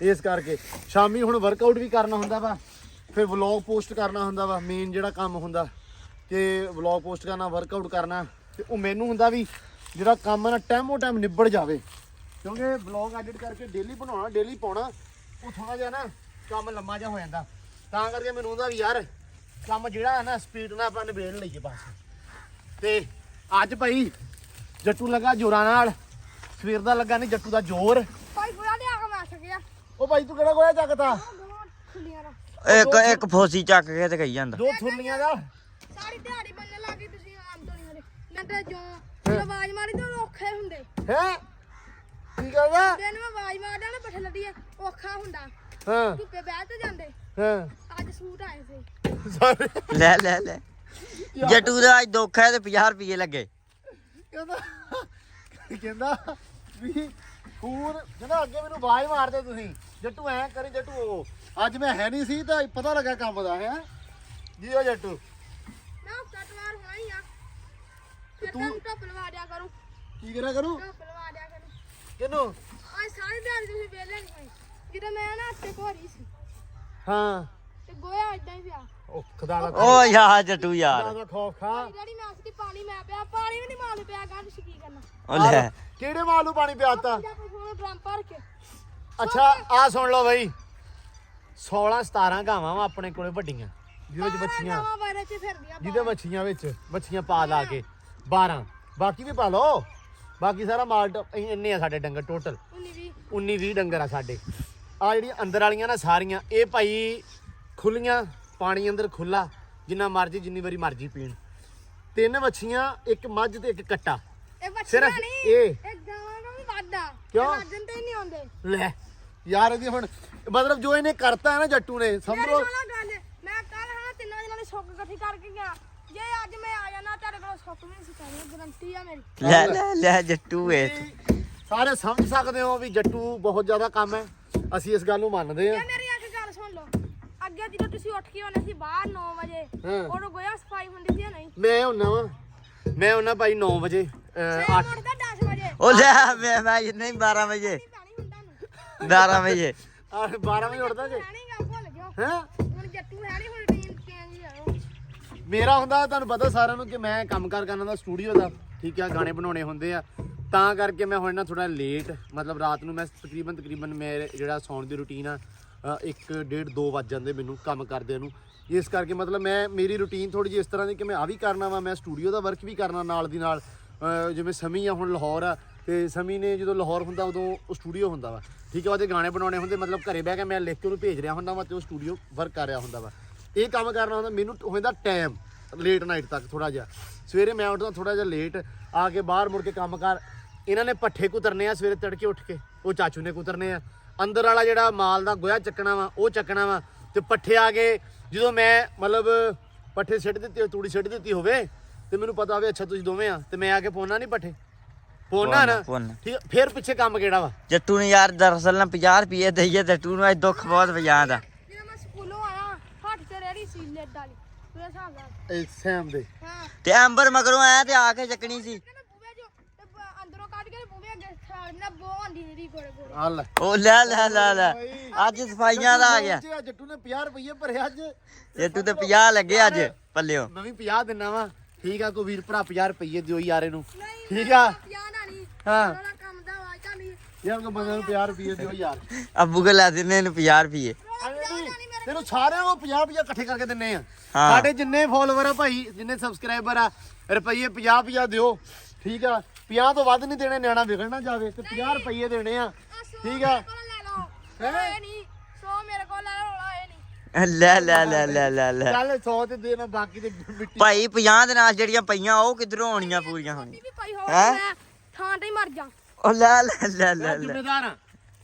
ਇਸ ਕਰਕੇ ਸ਼ਾਮੀ ਹੁਣ ਵਰਕਆਊਟ ਵੀ ਕਰਨਾ ਹੁੰਦਾ ਵਾ ਫਿਰ ਵਲੌਗ ਪੋਸਟ ਕਰਨਾ ਹੁੰਦਾ ਵਾ ਮੇਨ ਜਿਹੜਾ ਕੰਮ ਹੁੰਦਾ ਕਿ ਵਲੌਗ ਪੋਸਟ ਕਰਨਾ ਵਰਕਆਊਟ ਕਰਨਾ ਤੇ ਉਹ ਮੈਨੂੰ ਹੁੰਦਾ ਵੀ ਜਿਹੜਾ ਕੰਮ ਨਾ ਟਾਈਮੋ ਟਾਈਮ ਨਿਬੜ ਜਾਵੇ ਕਿਉਂਕਿ ਵਲੌਗ ਐਡਿਟ ਕਰਕੇ ਡੇਲੀ ਬਣਾਉਣਾ ਡੇਲੀ ਪਾਉਣਾ ਉਹ ਥੋੜਾ ਜਿਹਾ ਨਾ ਕੰਮ ਲੰਮਾ ਜਿਹਾ ਹੋ ਜਾਂਦਾ ਤਾਂ ਕਰਕੇ ਮੈਨੂੰ ਹੁੰਦਾ ਵੀ ਯਾਰ ਕੰਮ ਜਿਹੜਾ ਹੈ ਨਾ ਸਪੀਡ ਨਾਲ ਆਪਾਂ ਨਿਬੇੜ ਲਈਏ ਬਸ ਤੇ ਅੱਜ ਭਾਈ ਜੱਟੂ ਲੱਗਾ ਜੋਰਾਂ ਨਾਲ ਸਵੇਰ ਦਾ ਲੱਗਾ ਨਹੀਂ ਜੱਟੂ ਦਾ ਜ਼ੋਰ ਭਾਈ ਬੁਰਾ ਲਿਆ ਕੇ ਮੈਂ ਸਕਿਆ ਉਹ ਭਾਈ ਤੂੰ ਕਿਹੜਾ ਗੋਇਆ ਚੱਕਤਾ ਦੋਵਾਂ ਖੁੱਲੀਆਂ ਦਾ ਇੱਕ ਫੋਸੀ ਚੱਕ ਕੇ ਤੇ ਕਹੀ ਜਾਂਦਾ ਦੋ ਥੁਰਲੀਆਂ ਦਾ ਸਾਰੀ ਦਿਹਾੜੀ ਬੰਨਣ ਲੱਗੀ ਤੁਸੀਂ ਆਮ ਤੋਂ ਨਹੀਂ ਹਰੇ ਮੈਂ ਤਾਂ ਜੋ ਆਵਾਜ਼ ਮਾਰੀ ਤਾਂ ਔਖੇ ਹੁੰਦੇ ਹੈ ਕੀ ਕਹਦਾ ਦਿਨ ਮੈਂ ਆਵਾਜ਼ ਮਾਰਦਾ ਨਾ ਪੱਠੇ ਲੱਦੀ ਔਖਾ ਹੁੰਦਾ ਹਾਂ ਧੁੱਪੇ ਬਹਿ ਤੇ ਜਾਂਦੇ ਹਾਂ ਅੱਜ ਸੂਟ ਆਏ ਸੀ ਸਾਰੇ ਲੈ ਜੱਟੂ ਦਾ ਅੱਜ ਦੁੱਖ ਹੈ ਤੇ 50 ਰੁਪਏ ਲੱਗੇ ਕਹਿੰਦਾ ਵੀ ਹੋਰ ਕਹਿੰਦਾ ਅੱਗੇ ਮੈਨੂੰ ਆਵਾਜ਼ ਮਾਰਦੇ ਤੁਸੀਂ ਜੱਟੂ ਐ ਕਰੀ ਜੱਟੂ ਉਹ ਅੱਜ ਮੈਂ ਹੈ ਨਹੀਂ ਸੀ ਤਾਂ ਪਤਾ ਲੱਗਾ ਕੰਮ ਦਾ ਹੈ ਜੀ ਉਹ ਜੱਟੂ ਮੈਂ ਕਟਵਾਰ ਹੋਣਾ ਹੀ ਆ ਤੇ ਤੂੰ- ਤੂੰ ਧੁੱਪ ਲਵਾ ਦਿਆ ਕਰੂੰ ਕੀ ਕਰਿਆ ਕਰੂੰ ਧੁੱਪ ਲਵਾ ਦਿਆ ਕਰੂੰ ਕਿਨੂੰ ਅੱਜ ਸਾਰੀ ਦਿਹਾੜੀ ਤੁਸੀਂ ਵਿਹਲੇ ਨਹੀਂ ਹੋਏ ਜਦੋਂ ਮੈਂ ਨਾ ਹੱਥੇ ਘੋਰੀ ਸੀ ਹਾਂ ਤੇ ਗੋਇਆ ਇਦਾਂ ਹੀ ਪਿਆ ਉਹ ਖੁਦਾ ਦਾ ਓ ਯਾਰ ਜੱਟੂ ਯਾਰ ਖੁਦਾ ਦਾ ਖੌਫ ਖਾ ਜਿਹੜੀ ਮੈਂ ਅਸਲੀ ਪਾਣੀ ਮੈਂ ਪਿਆ ਪਾਣੀ ਵੀ ਨਹੀਂ ਮਾਲ ਪਿਆ ਗਾਂ ਤੁਸੀਂ ਕੀ ਕਰਨਾ ਓ ਲੈ ਕਿਹੜੇ ਮਾਲ ਨੂੰ ਪਾਣੀ ਪਿਆਤਾ ਜਾਂ ਕੋਈ ਫੋਨ ਡਰਮ ਭਰ ਕੇ ਅੱਛਾ ਆ ਸੁਣ ਲਓ ਬਈ 16 17 ਗਾਵਾਂ ਵਾ ਆਪਣੇ ਕੋਲੇ ਵੱਡੀਆਂ ਜਿਹਦੇ ਵਿੱਚ ਬੱਚੀਆਂ ਗਾਵਾਂ ਬਾਰੇ ਚ ਫਿਰਦੀਆਂ ਜਿਹਦੇ ਬੱਚੀਆਂ ਵਿੱਚ ਬੱਚੀਆਂ ਪਾ ਲਾ ਕੇ 12 ਬਾਕੀ ਵੀ ਪਾ ਲਓ ਬਾਕੀ ਸਾਰਾ ਮਾਲ ਇੰਨੇ ਆ ਸਾਡੇ ਡੰਗਰ ਟੋਟਲ 19 20 ਡੰਗਰ ਆ ਸਾਡੇ ਆ ਜਿਹੜੀਆਂ ਅੰਦਰ ਵਾਲੀਆਂ ਨਾ ਸਾਰੀਆਂ ਇਹ ਭਾਈ ਖੁੱਲੀਆਂ ਪਾਣੀ ਅੰਦਰ ਖੁੱਲਾ ਜਿੰਨਾ ਮਰਜੀ ਜਿੰਨੀ ਵਾਰੀ ਮਰਜੀ ਪੀਣ 3 ਵੱਛੀਆਂ ਇੱਕ ਮੱਝ ਤੇ ਇੱਕ ਕੱਟਾ ਇਹ ਬੱਚਾ ਸਿਰਫ ਨਹੀਂ ਇਹ ਇਹ ਗਾਵਾਂ ਨੂੰ ਵੀ ਵਾਦਾ ਕਿਉਂ? ਵਾਜਨ ਤੇ ਨਹੀਂ ਆਉਂਦੇ ਲੈ ਯਾਰ ਇਹਦੀ ਹੁਣ ਮਤਲਬ ਜੋ ਇਹਨੇ ਕਰਤਾ ਹੈ ਨਾ ਜੱਟੂ ਨੇ ਸਮਝ ਮੇਰੀ ਲਓ ਸੁਣਾ ਗੱਲ ਮੈਂ ਕੱਲ ਹਨਾ ਤਿੰਨਾਂ ਦਿਨਾਂ ਦੀ ਸੁੱਕ ਇਕੱਠੀ ਕਰਕੇ ਗਿਆ ਜੇ ਅੱਜ ਮੈਂ ਆ ਜਾਣਾ ਤੁਹਾਡੇ ਕੋਲ ਸੁੱਕ ਵੀ ਨਹੀਂ ਸਿਖਾਉਣੀ ਗਰੰਟੀ ਆ ਮੇਰੀ ਲੈ ਜੱਟੂ ਏ ਸਾਰੇ ਸਮਝ ਸਕਦੇ ਹੋ ਵੀ ਜੱਟੂ ਬਹੁਤ ਜ਼ਿਆਦਾ ਕੰਮ ਹੈ ਅਸੀਂ ਇਸ ਗੱਲ ਨੂੰ ਮੰਨਦੇ ਆ ਇਹ ਮੇਰੀ ਇੱਕ ਗੱਲ ਸੁਣ ਲਓ ਅੱਗੇ ਜਦੋਂ ਤੁਸੀਂ ਉੱਠ ਕੇ ਆਉਂਦੇ ਸੀ ਬਾਹਰ 9 ਵਜੇ ਹਾਂ। ਉਦੋਂ ਗੋਇਆ ਸਫਾਈ ਹੁੰਦੀ ਸੀ ਜਾਂ ਨਹੀਂ ਮੈਂ ਹੁੰਨਾ ਭਾਈ 9 ਵਜੇ ਸਵੇਰ 8 ਨੂੰ ਉੱਠਦਾ 10 ਵਜੇ ਓ ਲੈ ਮੈਂ ਨਹੀਂ 12 ਵਜੇ ਪਾਣੀ ਹੁੰਦਾ ਨੂੰ 12 ਵਜੇ 12 ਵਜੇ ਉੱਠਦਾ ਜੇ ਹੈ ਨਹੀਂ ਗਾ ਭੁੱਲ ਜਾਓ ਹੈ ਹੁਣ ਜੱਟੂ ਹੈ ਨਹੀਂ ਹੁਣ ਰੂਟੀਨ ਚੇਂਜ ਹੀ ਆ ਮੇਰਾ ਹੁੰਦਾ ਤੁਹਾਨੂੰ ਪਤਾ ਸਾਰਿਆਂ ਨੂੰ ਕਿ ਮੈਂ ਕੰਮ ਕਰਨਾ ਦਾ ਸਟੂਡੀਓ ਦਾ ਠੀਕ ਆ ਗਾਣੇ ਬਣਾਉਣੇ ਹੁੰਦੇ ਆ ਤਾਂ ਕਰਕੇ ਮੈਂ ਹੁਣ ਨਾ ਥੋੜਾ ਲੇਟ ਮਤਲਬ ਰਾਤ ਨੂੰ ਮੈਂ ਤਕਰੀਬਨ ਮੇਰੇ ਜਿਹੜਾ ਸੌਣ ਦੀ ਰੁਟੀਨ ਆ 1:30 2 ਵੱਜ ਜਾਂਦੇ ਮੈਨੂੰ ਕੰਮ ਕਰਦੇ ਨੂੰ ਇਸ ਕਰਕੇ ਮਤਲਬ ਮੇਰੀ ਰੁਟੀਨ ਥੋੜੀ ਜਿਹੀ ਇਸ ਤਰ੍ਹਾਂ ਦੀ ਕਿ ਮੈਂ ਆ ਵੀ ਕਰਨਾ ਵਾ ਮੈਂ ਸਟੂਡੀਓ ਦਾ ਵਰਕ ਵੀ ਕਰਨਾ ਨਾਲ ਦੀ ਨਾਲ ਜਿਵੇਂ ਸਮੀ ਆ ਹੁਣ ਲਾਹੌਰ ਆ ਤੇ ਸਮੀ ਨੇ ਜਦੋਂ ਲਾਹੌਰ ਹੁੰਦਾ ਉਦੋਂ ਉਹ ਸਟੂਡੀਓ ਹੁੰਦਾ ਵਾ ਠੀਕ ਆ ਉਹਦੇ ਗਾਣੇ ਬਣਾਉਣੇ ਹੁੰਦੇ ਮਤਲਬ ਘਰੇ ਬਹਿ ਕੇ ਮੈਂ ਲਿਖ ਕੇ ਉਹਨੂੰ ਭੇਜ ਰਿਹਾ ਹੁੰਦਾ ਵਾ ਤੇ ਉਹ ਸਟੂਡੀਓ ਵਰਕ ਕਰ ਰਿਹਾ ਹੁੰਦਾ ਵਾ ਇਹ ਕੰਮ ਕਰਨਾ ਹੁੰਦਾ ਮੈਨੂੰ ਹੋ ਜਾਂਦਾ ਟਾਈਮ ਲੇਟ ਨਾਈਟ ਤੱਕ ਥੋੜਾ ਜਿਹਾ ਸਵੇਰੇ ਮੈਂ ਉੱਠਦਾ ਥੋੜਾ ਜਿਹਾ ਲੇਟ ਆ ਕੇ ਬਾਹਰ ਮੁੜ ਕੇ ਕੰਮ ਕਰ ਇਹਨਾਂ ਨੇ ਪੱਠੇ ਕੁਤਰਨੇ ਆ ਸਵੇਰੇ ਤੜਕੇ ਉੱਠ ਕੇ ਉਹ ਚਾਚੂ ਨੇ ਕੁਤਰਨੇ ਆ ਅੰਦਰ ਵਾਲਾ ਜਿਹੜਾ ਮਾਲ ਦਾ ਗੋਹਾ ਚੱਕਣਾ ਵਾ ਉਹ ਚੱਕਣਾ ਵਾ ਤੇ ਪੱਠੇ ਆ ਗਏ ਜਦੋਂ ਮੈਂ ਮਤਲਬ ਪੱਠੇ ਸਿੱਟ ਦਿੱਤੇ ਤੂੜੀ ਸਿੱਟ ਦਿੱਤੀ ਹੋਵੇ ਤੇ ਮੈਨੂੰ ਪਤਾ ਹੋਵੇ ਅੱਛਾ ਤੁਸੀਂ ਦੋਵੇਂ ਆ ਤੇ ਮੈਂ ਆ ਕੇ ਪਾਉਣਾ ਨਹੀਂ ਪੱਠੇ ਪਾਉਣਾ ਨਾ ਠੀਕ ਫਿਰ ਪਿੱਛੇ ਕੰਮ ਕਿਹੜਾ ਵਾ ਜੱਟੂ ਨੇ ਯਾਰ ਦਰਅਸਲ ਨਾ 50 ਰੁਪਏ ਦਈਏ ਜੱਟੂ ਨੂੰ ਅੱਜ ਦੁੱਖ ਬਹੁਤ ਵਜਾਂ ਦਾ ਜਦੋਂ ਮੈਂ ਸਕੂਲੋਂ ਆਇਆ ਹੱਥ ਤੇ ਰੇੜੀ ਸੀ ਲੈਡ ਵਾਲੀ ਤੂੰ ਹਿਸਾਬ ਲਾ ਇਹ ਸੈਮ ਦੇ ਹਾਂ ਤੇ ਅੰਬਰ ਮਗਰੋਂ ਆਇਆ ਤੇ ਆ ਕੇ ਚੱਕਣੀ ਸੀ ਕਹਿੰਦਾ ਬੂਵੇ ਜੋ ਤੇ ਅੰਦਰੋਂ ਕੱਢ ਕੇ ਬੂਵੇ ਅੱਗੇ ਖਾਲ ਨਾ ਬੋ ਆਂਦੀ ਨੀਰੀ ਗੋੜੇ ਗੋੜੇ ਆ ਲੈ ਓ ਲੈ ਅੱਜ ਸਫਾਈਆਂ ਦਾ ਆ ਗਿਆ ਜੱਟੂ ਨੇ 50 ਰੁਪਏ ਭਰੇ ਅੱਜ ਜੱਟੂ ਤੇ 50 ਲੱਗੇ ਅੱਜ ਪੱਲਿਓ ਮੈਂ ਵੀ 50 ਦਿੰਨਾ ਵਾ ਠੀਕ ਆ ਕੋਈ ਵੀਰ ਭਰਾ 50 ਰੁਪਏ ਦਿਓ ਯਾਰ ਇਹਨੂੰ ਨਹੀਂ ਠੀਕ ਆ ਪਿਆ ਨਾ ਨਹੀਂ ਹਾਂ ਉਹਦਾ ਕੰਮ ਦਾ ਆਵਾਜ਼ ਚਾਲੀ ਯਾਰ ਕੋ ਬੰਦੇ ਨੂੰ 50 ਰੁਪਏ ਦਿਓ ਯਾਰ ਅੱਬੂ ਕੇ ਲਾ ਦਿੰਨੇ ਇਹਨੂੰ 50 ਰੁਪਏ ਤੈਨੂੰ ਸਾਰਿਆਂ ਨੂੰ 50 ਰੁਪਏ ਇਕੱਠੇ ਕਰਕੇ ਦਿੰਨੇ ਆ ਹਾਂ। ਸਾਡੇ ਜਿੰਨੇ ਫੋਲੋਵਰ ਆ ਭਾਈ ਜਿੰਨੇ ਸਬਸਕ੍ਰਾਈਬਰ ਆ ਰੁਪਏ 50 ਦਿਓ ਠੀਕ ਆ 50 ਤੋਂ ਵੱਧ ਨਹੀਂ ਦੇਣੇ ਨਿਆਣਾ ਵਿਗੜ ਨਾ ਜਾਵੇ ਤੇ 50 ਰੁਪਏ ਦੇਣੇ ਆ ਠੀਕ ਆ ਲੈ ਲਓ ਇਹ ਨਹੀਂ 100 ਮੇਰੇ ਕੋਲ ਲੈ ਲਓ ਇਹ ਨਹੀਂ ਲੈ ਚੱਲ 100 ਤੇ ਦੇਣਾ ਬਾਕੀ ਤੇ ਮਿੱਟੀ ਭਾਈ 50 ਦੇ ਨਾਲ ਜਿਹੜੀਆਂ ਪਈਆਂ ਉਹ ਕਿੱਧਰੋਂ ਆਉਣੀਆਂ ਪੂਰੀਆਂ ਹੋਣੀਆਂ ਵੀ ਪਈ ਹੋ ਹੈਂ? ਮੈਂ ਥਾਂ ਤੇ ਹੀ ਮਰ ਜਾ ਓ ਲੈ ਜ਼ਿੰਮੇਦਾਰ ਆ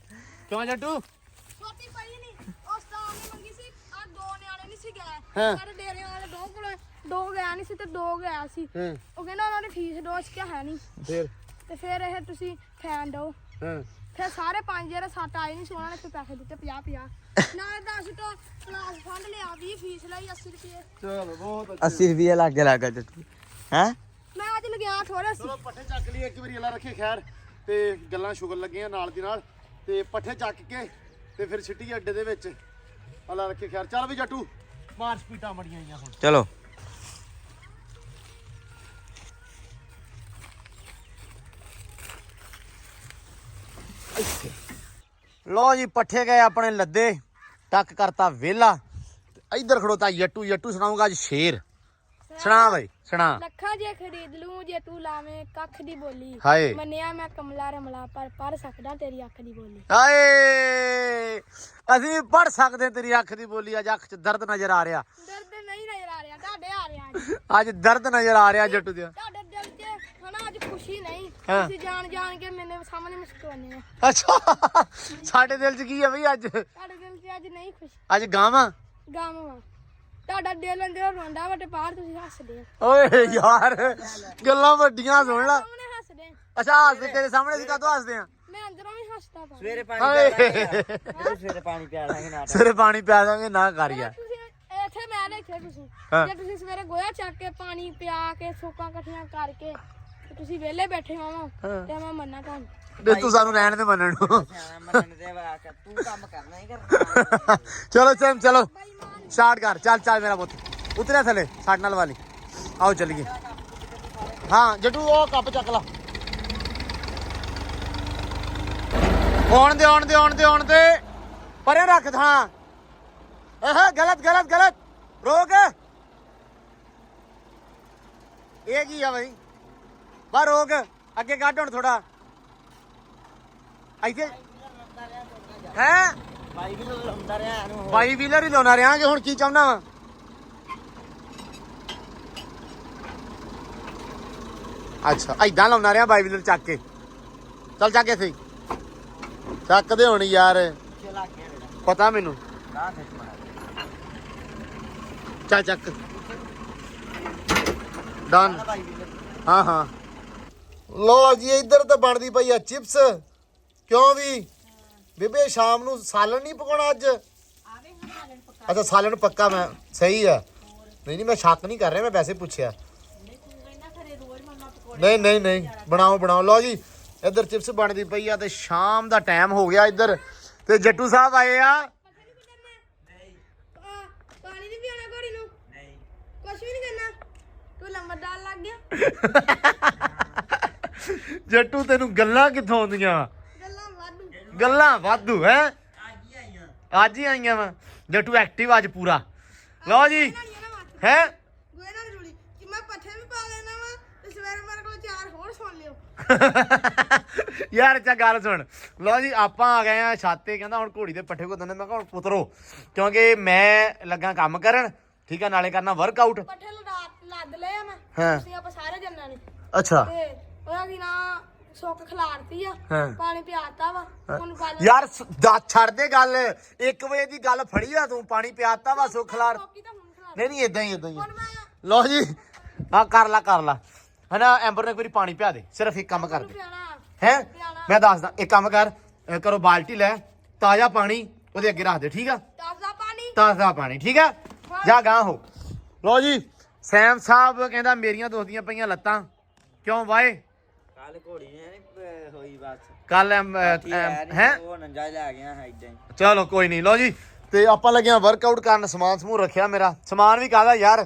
ਕਿਉਂ ਜੱਟੂ ਛੋਟੀ ਪਈ ਨਹੀਂ ਉਸ ਤਾਂ ਨੇ ਮੰਗੀ ਸੀ ਆ 2 ਨਿਆਣੇ ਨਹੀਂ ਸੀ ਗਏ ਹਾਂ। ਸਾਡੇ ਡੇਰੇ ਵਾਲੇ 2 ਕੋਲ 2 ਗਿਆ ਨਹੀਂ ਸੀ ਤੇ 2 ਗਿਆ ਸੀ ਹਾਂ ਉਹ ਕਹਿੰਦਾ ਉਹਨਾਂ ਦੀ ਫੀਸ ਦੋ ਕਿਹਾ ਹੈ ਨਹੀਂ ਫਿਰ ਤੇ ਫਿਰ ਇਹ ਤੁਸੀਂ ਫੈਨ ਦਿਓ ਹਾਂ ਫਿਰ ਸਾਰੇ 5 ਜਿਹੜੇ 7 ਆਏ ਨਹੀਂ ਸੀ ਉਹਨਾਂ ਨੇ ਫਿਰ ਪੈਸੇ ਦਿੱਤੇ 50 ਨਾਲ 10 ਤੋਂ ਕਲਾਸ ਫੰਡ ਲਿਆ 20 ਫੀਸ ਲਈ 80 ਰੁਪਏ ਚਲੋ ਬਹੁਤ 80 ਰੁਪਏ ਲੱਗ ਜੱਟੂ ਹੈ ਮੈਂ ਅੱਜ ਲਗਿਆ ਥੋੜਾ ਸੀ ਚਲੋ ਪੱਠੇ ਚੱਕ ਲਈ ਇੱਕ ਵਾਰੀ ਅੱਲਾ ਰੱਖੇ ਖੈਰ ਤੇ ਗੱਲਾਂ ਸ਼ੁਗਰ ਲੱਗੀਆਂ ਨਾਲ ਦੀ ਨਾਲ ਤੇ ਪੱਠੇ ਚੱਕ ਕੇ ਤੇ ਫਿਰ ਸਿੱਟੀ ਅੱਡੇ ਦੇ ਵਿੱਚ ਅੱਲਾ ਰੱਖੇ ਖੈਰ ਚੱਲ ਵੀ ਜੱਟੂ ਮਾਰ ਸਪੀਟਾਂ ਮੜੀਆਂ ਆਈਆਂ ਹੁਣ ਚਲੋ ਲੋ ਜੀ ਪੱਠੇ ਗਏ ਆਪਣੇ ਲੱਦੇ ਟੱਕ ਕਰਤਾ ਵਿਹਲਾ ਇੱਧਰ ਖੜੋਤਾ ਜੱਟੂ ਸੁਣਾਊਗਾ ਅੱਜ ਸ਼ੇਰ ਸੁਣਾ ਬਈ ਸੁਣਾ ਲੱਖਾਂ ਜੇ ਖਰੀਦ ਲੂੰ ਜੇ ਤੂੰ ਲਾਵੇਂ ਕੱਖ ਦੀ ਬੋਲੀ ਹਾਏ ਮੰਨਿਆ ਮੈਂ ਕਮਲਾ ਰਮਲਾ ਪਰ ਪੜ ਸਕਦਾ ਤੇਰੀ ਅੱਖ ਦੀ ਬੋਲੀ ਹਾਏ ਅਸੀਂ ਪੜ ਸਕਦੇ ਤੇਰੀ ਅੱਖ ਦੀ ਬੋਲੀ ਅੱਜ ਅੱਖ 'ਚ ਦਰਦ ਨਜ਼ਰ ਆ ਰਿਹਾ ਦਰਦ ਨਹੀਂ ਨਜ਼ਰ ਆ ਰਿਹਾ ਤੁਹਾਡੇ ਆ ਰਿਹਾ ਅੱਜ ਅੱਜ ਦਰਦ ਨਜ਼ਰ ਆ ਰਿਹਾ ਜੱਟੂ ਦੇ ਤੁਹਾਡੇ ਦਿਲ 'ਚ ਹਨਾ ਅੱਜ ਖੁਸ਼ੀ ਨਹੀਂ ਹਾਂ। ਤੁਸੀਂ ਜਾਣ ਕੇ ਮੇਰੇ ਸਾਹਮਣੇ ਮੁਸਕਰਾਉਂਦੇ ਹੋ ਅੱਛਾ ਸਾਡੇ ਦਿਲ 'ਚ ਕੀ ਹੈ ਬਈ ਅੱਜ ਤੁਹਾਡੇ ਦਿਲ 'ਚ ਅੱਜ ਨਹੀਂ ਖੁਸ਼ੀ ਅੱਜ ਗਾਵਾਂ ਗਾਵਾਂ ਤੁਹਾਡਾ ਦਿਲ ਅੰਦਰੋਂ ਰੋਂਦਾ ਵਾ ਤੇ ਬਾਹਰ ਤੁਸੀਂ ਹੱਸਦੇ ਹੋ ਓਏ ਯਾਰ ਗੱਲਾਂ ਵੱਡੀਆਂ ਸੁਣ ਲਾ ਸਾਹਮਣੇ ਹੱਸਦੇ ਆ। ਅੱਛਾ ਹੱਸਦੇ ਤੇਰੇ ਸਾਹਮਣੇ ਅਸੀਂ ਕਾਹਤੋਂ ਹੱਸਦੇ ਆ ਮੈਂ ਅੰਦਰੋਂ ਵੀ ਹੱਸਦਾ ਪਾ ਸਵੇਰੇ ਪਾਣੀ ਹਾਏ। ਸਵੇਰੇ ਪਾਣੀ ਪਿਆ ਲਾਂਗੇ ਨਾ ਸਿਰੇ ਪਾਣੀ ਪਿਆ ਦਾਂਗੇ ਨਾ ਕਰ ਯਾਰ ਤੁਸੀਂ ਇੱਥੇ ਮੈਂ ਦੇਖਿਆ ਤੁਸੀਂ ਹਾਂ। ਜੇ ਤੁਸੀਂ ਸਵੇਰੇ ਗੋਇਆ ਚੱਕ ਕੇ ਪਾਣੀ ਪਿਆ ਕੇ ਸੋਕਾਂ ਇਕੱਠੀਆਂ ਕਰਕੇ ਤੇ ਤੁਸੀਂ ਵਿਹਲੇ ਬੈਠੇ ਹੋਵੋ ਹਾਂ। ਤੇ ਮੈਂ ਮੰਨਾਂ ਤੁਹਾਨੂੰ ਤੇ ਤੂੰ ਸਾਨੂੰ ਰਹਿਣ ਦੇ ਮੰਨਣ ਨੂੰ ਮੰਨਣ ਦੇ ਵਾਕ ਤੂੰ ਕੰਮ ਕਰਨਾ ਹੀ ਕਰਨਾ ਚਲੋ ਚਲੋ ਬੇਈਮਾਨ ਸਟਾਰਟ ਕਰ ਚੱਲ ਮੇਰਾ ਪੁੱਤ ਉਤਰਿਆ ਥੱਲੇ ਸਾਡੇ ਨਾਲ ਵਾਲੀ ਆਓ ਚੱਲੀਏ ਹਾਂ ਜੱਟੂ ਉਹ ਕੱਪ ਚੱਕ ਲਾ ਆਉਣ ਦੇ ਪਰੇ ਰੱਖ ਥਾਂ ਗਲਤ ਰੋਕ ਇਹ ਕੀ ਆ ਬਈ ਬਾ ਰੋਕ ਅੱਗੇ ਕੱਢ ਹੁਣ ਥੋੜਾ ਇੱਥੇ ਹੈ ਬਾਈ ਵੀ ਲਾਉਂਦਾ ਰਿਹਾ ਇਹਨੂੰ ਬਾਈ ਵੀਲਰ ਹੀ ਲਾਉਣਾ ਰਿਹਾ ਕਿ ਹੁਣ ਕੀ ਚਾਹੁੰਦਾ ਵਾ ਅੱਛਾ ਐਦਾਂ ਲਾਉਣਾ ਰਿਹਾ ਬਾਈ ਵੀਲਰ ਚੱਕ ਕੇ ਚੱਲ ਚੱਕ ਕੇ ਸਹੀ ਚੱਕਦੇ ਹੁਣ ਯਾਰ ਚਲਾ ਕੇ ਪਤਾ ਮੈਨੂੰ ਨਾ ਖਿੱਚ ਮਾਰ ਚੱਕ ਡਨ ਬਾਈ ਵੀ ਹਾਂ ਲੋ ਜੀ ਇੱਧਰ ਤਾਂ ਬਣਦੀ ਪਈ ਆ ਚਿਪਸ ਕਿਉਂ ਵੀ ਬੇਬੇ ਸ਼ਾਮ ਨੂੰ ਸਾਲਣ ਨਹੀਂ ਪਕਾਉਣਾ ਅੱਜ ਆਵੇ ਹਾਂ ਸਾਲਣ ਪਕਾ ਅੱਛਾ ਸਾਲਣ ਪੱਕਾ ਮੈਂ ਸਹੀ ਆ ਨਹੀਂ ਮੈਂ ਸ਼ੱਕ ਨਹੀਂ ਕਰ ਰਿਹਾ ਮੈਂ ਵੈਸੇ ਪੁੱਛਿਆ ਨਹੀਂ ਤੂੰ ਕਹਿੰਦਾ ਖਰੇ ਰੋਜ਼ ਮੰਮਾ ਪਕੌੜੇ ਨਹੀਂ ਬਣਾਓ ਲਓ ਜੀ ਇੱਧਰ ਚਿਪਸ ਬਣਦੀ ਪਈ ਆ ਤੇ ਸ਼ਾਮ ਦਾ ਟਾਈਮ ਹੋ ਗਿਆ ਇੱਧਰ ਤੇ ਜੱਟੂ ਸਾਹਿਬ ਆਏ ਆ ਪਾਣੀ ਨਹੀਂ ਪੀਣਾ ਘੋੜੀ ਨੂੰ ਨਹੀਂ ਕੁਛ ਵੀ ਨਹੀਂ ਕਰਨਾ ਤੂੰ ਲੰਬਰਦਾਰ ਲੱਗ ਗਿਆ ਜੱਟੂ ਤੈਨੂੰ ਗੱਲਾਂ ਕਿੱਥੋਂ ਆਉਂਦੀਆਂ ਗੱਲਾਂ ਵਾਧੂ ਹੈ ਅੱਜ ਹੀ ਆਈਆਂ ਅੱਜ ਹੀ ਆਈਆਂ ਵਾ ਜੱਟੂ ਐਕਟਿਵ ਅੱਜ ਪੂਰਾ ਲਓ ਜੀ ਹੈ ਗੋਏ ਨਾਲ ਜੁੜੀ ਕਿ ਮੈਂ ਪੱਠੇ ਵੀ ਪਾ ਲੈਣਾ ਵਾ ਤੇ ਸਵੇਰੇ ਮੇਰੇ ਕੋਲ 4 ਹੋਰ ਸੁਣ ਲਿਓ ਯਾਰ ਅੱਛਾ ਗੱਲ ਸੁਣ ਲਓ ਜੀ ਆਪਾਂ ਆ ਗਏ ਆ ਛੱਤ ਤੇ ਕਹਿੰਦਾ ਹੁਣ ਘੋੜੀ ਦੇ ਪੱਠੇ ਕੋ ਦੰਨੇ ਮੈਂ ਕਿਹਾ ਹੁਣ ਪੁੱਤਰੋ ਕਿਉਂਕਿ ਮੈਂ ਲੱਗਾ ਕੰਮ ਕਰਨ ਠੀਕ ਆ ਨਾਲੇ ਕਰਨਾ ਵਰਕਆਊਟ ਪੱਠੇ ਲੱਦ ਲਏ ਆ ਮੈਂ ਹਾਂ। ਤੁਸੀਂ ਆਪਾਂ ਸਾਰੇ ਜੰਨਾਂ ਨੇ ਅੱਛਾ ਤੇ ਉਹਦਾ ਕੀ ਨਾ ਸੁੱਕ ਖਿਲਾਰਤੀ ਆ ਹਾਂ। ਪਾਣੀ ਪਿਆਤਾ ਵਾ ਹੁਣ ਪਾ ਲੈ ਯਾਰ ਛੱਡ ਦੇ ਗੱਲ 1 ਵਜੇ ਦੀ ਗੱਲ ਫੜੀ ਆ ਤੂੰ ਪਾਣੀ ਪਿਆਤਾ ਵਾ ਸੁਖਲਾਰ ਸੋਕੀ ਤਾਂ ਹੁਣ ਖਿਲਾਰ ਨਹੀਂ ਇਦਾਂ ਹੀ ਹੁਣ ਮੈਂ ਲਓ ਜੀ ਆ ਕਰ ਲਾ ਹਨਾ ਐਂਬਰ ਨੇ ਇੱਕ ਵਾਰੀ ਪਾਣੀ ਪਿਆ ਦੇ ਸਿਰਫ ਇੱਕ ਕੰਮ ਕਰ ਉਹਨੂੰ ਦੇ ਪਿਆਣਾ ਹੈ ਮੈਂ ਦੱਸਦਾ ਇੱਕ ਕੰਮ ਕਰ ਕਰੋ ਬਾਲਟੀ ਲੈ ਤਾਜ਼ਾ ਪਾਣੀ ਉਹਦੇ ਅੱਗੇ ਰੱਖ ਦੇ ਠੀਕ ਆ ਤਾਜ਼ਾ ਪਾਣੀ ਤਾਜ਼ਾ ਪਾਣੀ ਠੀਕ ਆ ਜਾ ਗਾਂ ਹੋ ਲਓ ਜੀ ਸੈਮ ਸਾਹਿਬ ਕਹਿੰਦਾ ਮੇਰੀਆਂ ਦੋਸਤੀਆਂ ਪਈਆਂ ਲੱਤਾਂ ਕਿਉਂ ਵਾਏ ਕੱਲ ਘੋੜੀ ਨੇ ਨੀ ਹੋਈ ਬਸ ਕੱਲ ਹੈ ਉਹ ਨੰਜਾ ਲੈ ਗਿਆ ਹੈ ਇਦਾਂ ਹੀ ਚਲੋ ਕੋਈ ਨਹੀਂ ਲਓ ਜੀ ਤੇ ਆਪਾਂ ਲੱਗੇ ਆ ਵਰਕਆਊਟ ਕਰਨ ਸਮਾਨ ਸਮੂਹ ਰੱਖਿਆ ਮੇਰਾ ਸਮਾਨ ਵੀ ਕਾਹਦਾ ਯਾਰ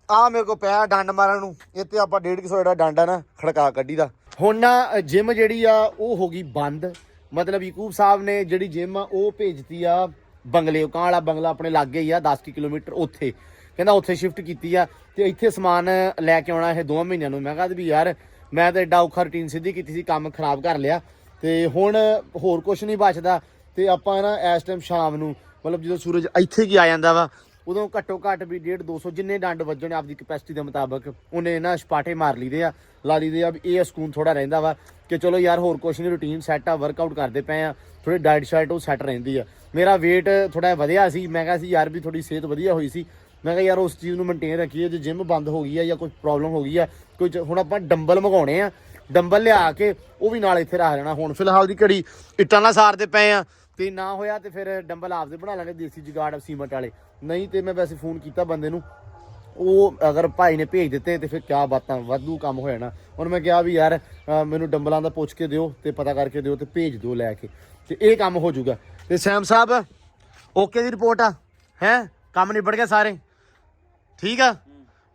ਆ ਮੇਰੇ ਕੋ ਪਿਆ ਡੰਡ ਮਾਰਨ ਨੂੰ ਇੱਥੇ ਆਪਾਂ 150 ਜਿਹੜਾ ਡੰਡ ਆ ਨਾ ਖੜਕਾ ਕੱਢੀ ਦਾ ਹੁਣ ਨਾ ਜਿਮ ਜਿਹੜੀ ਆ ਉਹ ਹੋ ਗਈ ਬੰਦ ਮਤਲਬ ਯਕੂਬ ਸਾਹਿਬ ਨੇ ਜਿਹੜੀ ਜਿਮ ਆ ਉਹ ਭੇਜਤੀ ਆ ਬੰਗਲੇ ਕਾਂ ਵਾਲਾ ਬੰਗਲਾ ਆਪਣੇ ਲਾਗੇ ਹੀ ਆ 10 ਕਿਲੋਮੀਟਰ ਉੱਥੇ ਕਹਿੰਦਾ ਉੱਥੇ ਸ਼ਿਫਟ ਕੀਤੀ ਆ ਤੇ ਇੱਥੇ ਸਮਾਨ ਲੈ ਕੇ ਆਉਣਾ ਇਹ 2 ਮਹੀਨਿਆਂ ਨੂੰ ਮੈਂ ਕਿਹਾ ਵੀ ਯਾਰ ਮੈਂ ਤਾਂ ਐਡਾ ਔਖਾ ਰੂਟੀਨ ਸਿੱਧੀ ਕੀਤੀ ਸੀ ਕੰਮ ਖਰਾਬ ਕਰ ਲਿਆ ਤੇ ਹੁਣ ਹੋਰ ਕੁਝ ਨਹੀਂ ਬਚਦਾ ਤੇ ਆਪਾਂ ਨਾ ਇਸ ਟਾਈਮ ਸ਼ਾਮ ਨੂੰ ਮਤਲਬ ਜਦੋਂ ਸੂਰਜ ਇੱਥੇ ਕੀ ਆ ਜਾਂਦਾ ਵਾ ਉਦੋਂ ਘੱਟੋ ਘੱਟ ਵੀ 150 200 ਜਿੰਨੇ ਡੰਡ ਵੱਜਣੇ ਆਪਦੀ ਕਪੈਸਿਟੀ ਦੇ ਮੁਤਾਬਕ ਉਹਨੇ ਨਾ ਛਪਾਟੇ ਮਾਰ ਲਈਦੇ ਆ, ਲਾ ਲਈਦੇ ਆ। ਵੀ ਇਹ ਸਕੂਨ ਥੋੜਾ ਰਹਿੰਦਾ ਵਾ ਕਿ ਚਲੋ ਯਾਰ ਹੋਰ ਕੁਛ ਨਹੀਂ, ਰੂਟੀਨ ਸੈੱਟ ਆ, ਵਰਕਆਊਟ ਕਰਦੇ ਪਏ ਆ, ਥੋੜੀ ਡਾਈਟ ਸ਼ਾਈਟ ਉਹ ਸੈੱਟ ਰਹਿੰਦੀ ਆ। ਮੇਰਾ weight ਥੋੜਾ ਵਧਿਆ ਸੀ, ਮੈਂ ਕਿਹਾ ਸੀ ਯਾਰ ਵੀ ਥੋੜੀ ਸਿਹਤ ਵਧੀਆ ਹੋਈ ਸੀ, ਮੈਂ ਕਿਹਾ ਯਾਰ ਉਸ ਚੀਜ਼ ਨੂੰ ਮੇਨਟੇਨ ਰੱਖੀਏ। ਜੇ ਜਿਮ ਬੰਦ ਹੋ ਗਈ ਆ ਜਾਂ ਕੋਈ ਪ੍ਰੋਬਲਮ ਹੋ ਗਈ ਆ, ਕੋਈ ਹੁਣ ਆਪਾਂ ਡੰਬਲ ਮੰਗਾਉਣੇ ਆ, ਡੰਬਲ ਲਿਆ ਕੇ ਉਹ ਵੀ ਨਾਲ ਇੱਥੇ ਰੱਖ ਲੈਣਾ। ਹੁਣ ਫਿਲਹਾਲ ਦੀ ਘੜੀ ਇੱਟਾਂ ਨਾਲ ਸਾਰਦੇ ਪਏ ਆ, ਤੇ ਨਾ ਹੋਇਆ ਤੇ ਫਿਰ ਡੰਬਲ ਆਪਦੇ ਬਣਾ ਲੈਣੇ ਦੇਸੀ ਜੁਗਾੜ ਸੀਮੈਂਟ ਵਾਲੇ। ਨਹੀਂ ਤੇ ਮੈਂ ਵੈਸੇ ਫੋਨ ਕੀਤਾ ਬੰਦੇ ਨੂੰ, ਉਹ ਅਗਰ ਭਾਈ ਨੇ ਭੇਜ ਦਿੱਤੇ ਤੇ ਫਿਰ ਕਿਆ ਬਾਤਾਂ, ਵਾਧੂ ਕੰਮ ਹੋ ਜਾਣਾ। ਹੁਣ ਮੈਂ ਕਿਹਾ ਵੀ ਯਾਰ ਮੈਨੂੰ ਡੰਬਲਾਂ ਦਾ ਪੁੱਛ ਕੇ ਦਿਓ ਤੇ ਪਤਾ ਕਰਕੇ ਦਿਓ ਤੇ ਭੇਜ ਦਿਓ ਲੈ ਕੇ, ਤੇ ਇਹ ਕੰਮ ਹੋ ਜਾਊਗਾ। ਤੇ ਸੈਮ ਸਾਹਿਬ ਓਕੇ ਦੀ ਰਿਪੋਰਟ ਆ, ਹੈ ਕੰਮ ਨਿਬੜ ਗਿਆ ਸਾਰੇ ਠੀਕ ਆ।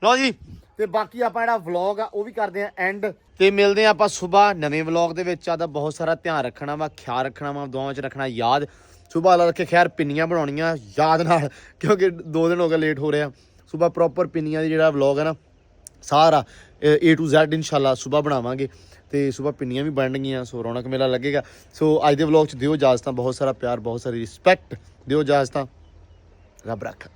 ਲਓ ਜੀ, ਤੇ ਬਾਕੀ ਆਪਾਂ ਜਿਹੜਾ ਵਲੌਗ ਆ ਉਹ ਵੀ ਕਰਦੇ ਆ ਐਂਡ, ਤੇ ਮਿਲਦੇ ਆ ਆਪਾਂ ਸੁਬਾਹ ਨਵੇਂ ਵਲੌਗ ਦੇ ਵਿੱਚ। ਆਦਾ ਬਹੁਤ ਸਾਰਾ ਧਿਆਨ ਰੱਖਣਾ ਵਾ, ਖਿਆਲ ਰੱਖਣਾ ਵਾ, ਦੁਆਵਾਂ 'ਚ ਰੱਖਣਾ ਯਾਦ। ਸੁਬਾਹ ਲਾ ਕੇ ਖੈਰ ਪਿੰਨੀਆਂ ਬਣਾਉਣੀਆਂ ਯਾਦ ਨਾਲ, ਕਿਉਂਕਿ 2 ਦਿਨ ਹੋ ਗਏ ਲੇਟ ਹੋ ਰਿਹਾ। ਸੁਬਾਹ ਪ੍ਰੋਪਰ ਪਿੰਨੀਆਂ ਦੀ ਜਿਹੜਾ ਵਲੌਗ ਹੈ ਨਾ ਸਾਰਾ A to Z ਇਨਸ਼ਾਅੱਲਾ ਸੁਬਾਹ ਬਣਾਵਾਂਗੇ, ਤੇ ਸੁਬਾਹ ਪਿੰਨੀਆਂ ਵੀ ਬਣਨਗੀਆਂ। ਸੋ ਰੌਣਕ ਮੇਲਾ ਲੱਗੇਗਾ। ਸੋ ਅੱਜ ਦੇ ਵਲੌਗ 'ਚ ਦਿਓ ਇਜਾਜ਼ਤਾਂ, ਬਹੁਤ ਸਾਰਾ ਪਿਆਰ, ਬਹੁਤ ਸਾਰੀ ਰਿਸਪੈਕਟ, ਦਿਓ ਇਜਾਜ਼ਤਾਂ, ਰੱਬ ਰੱਖਾ।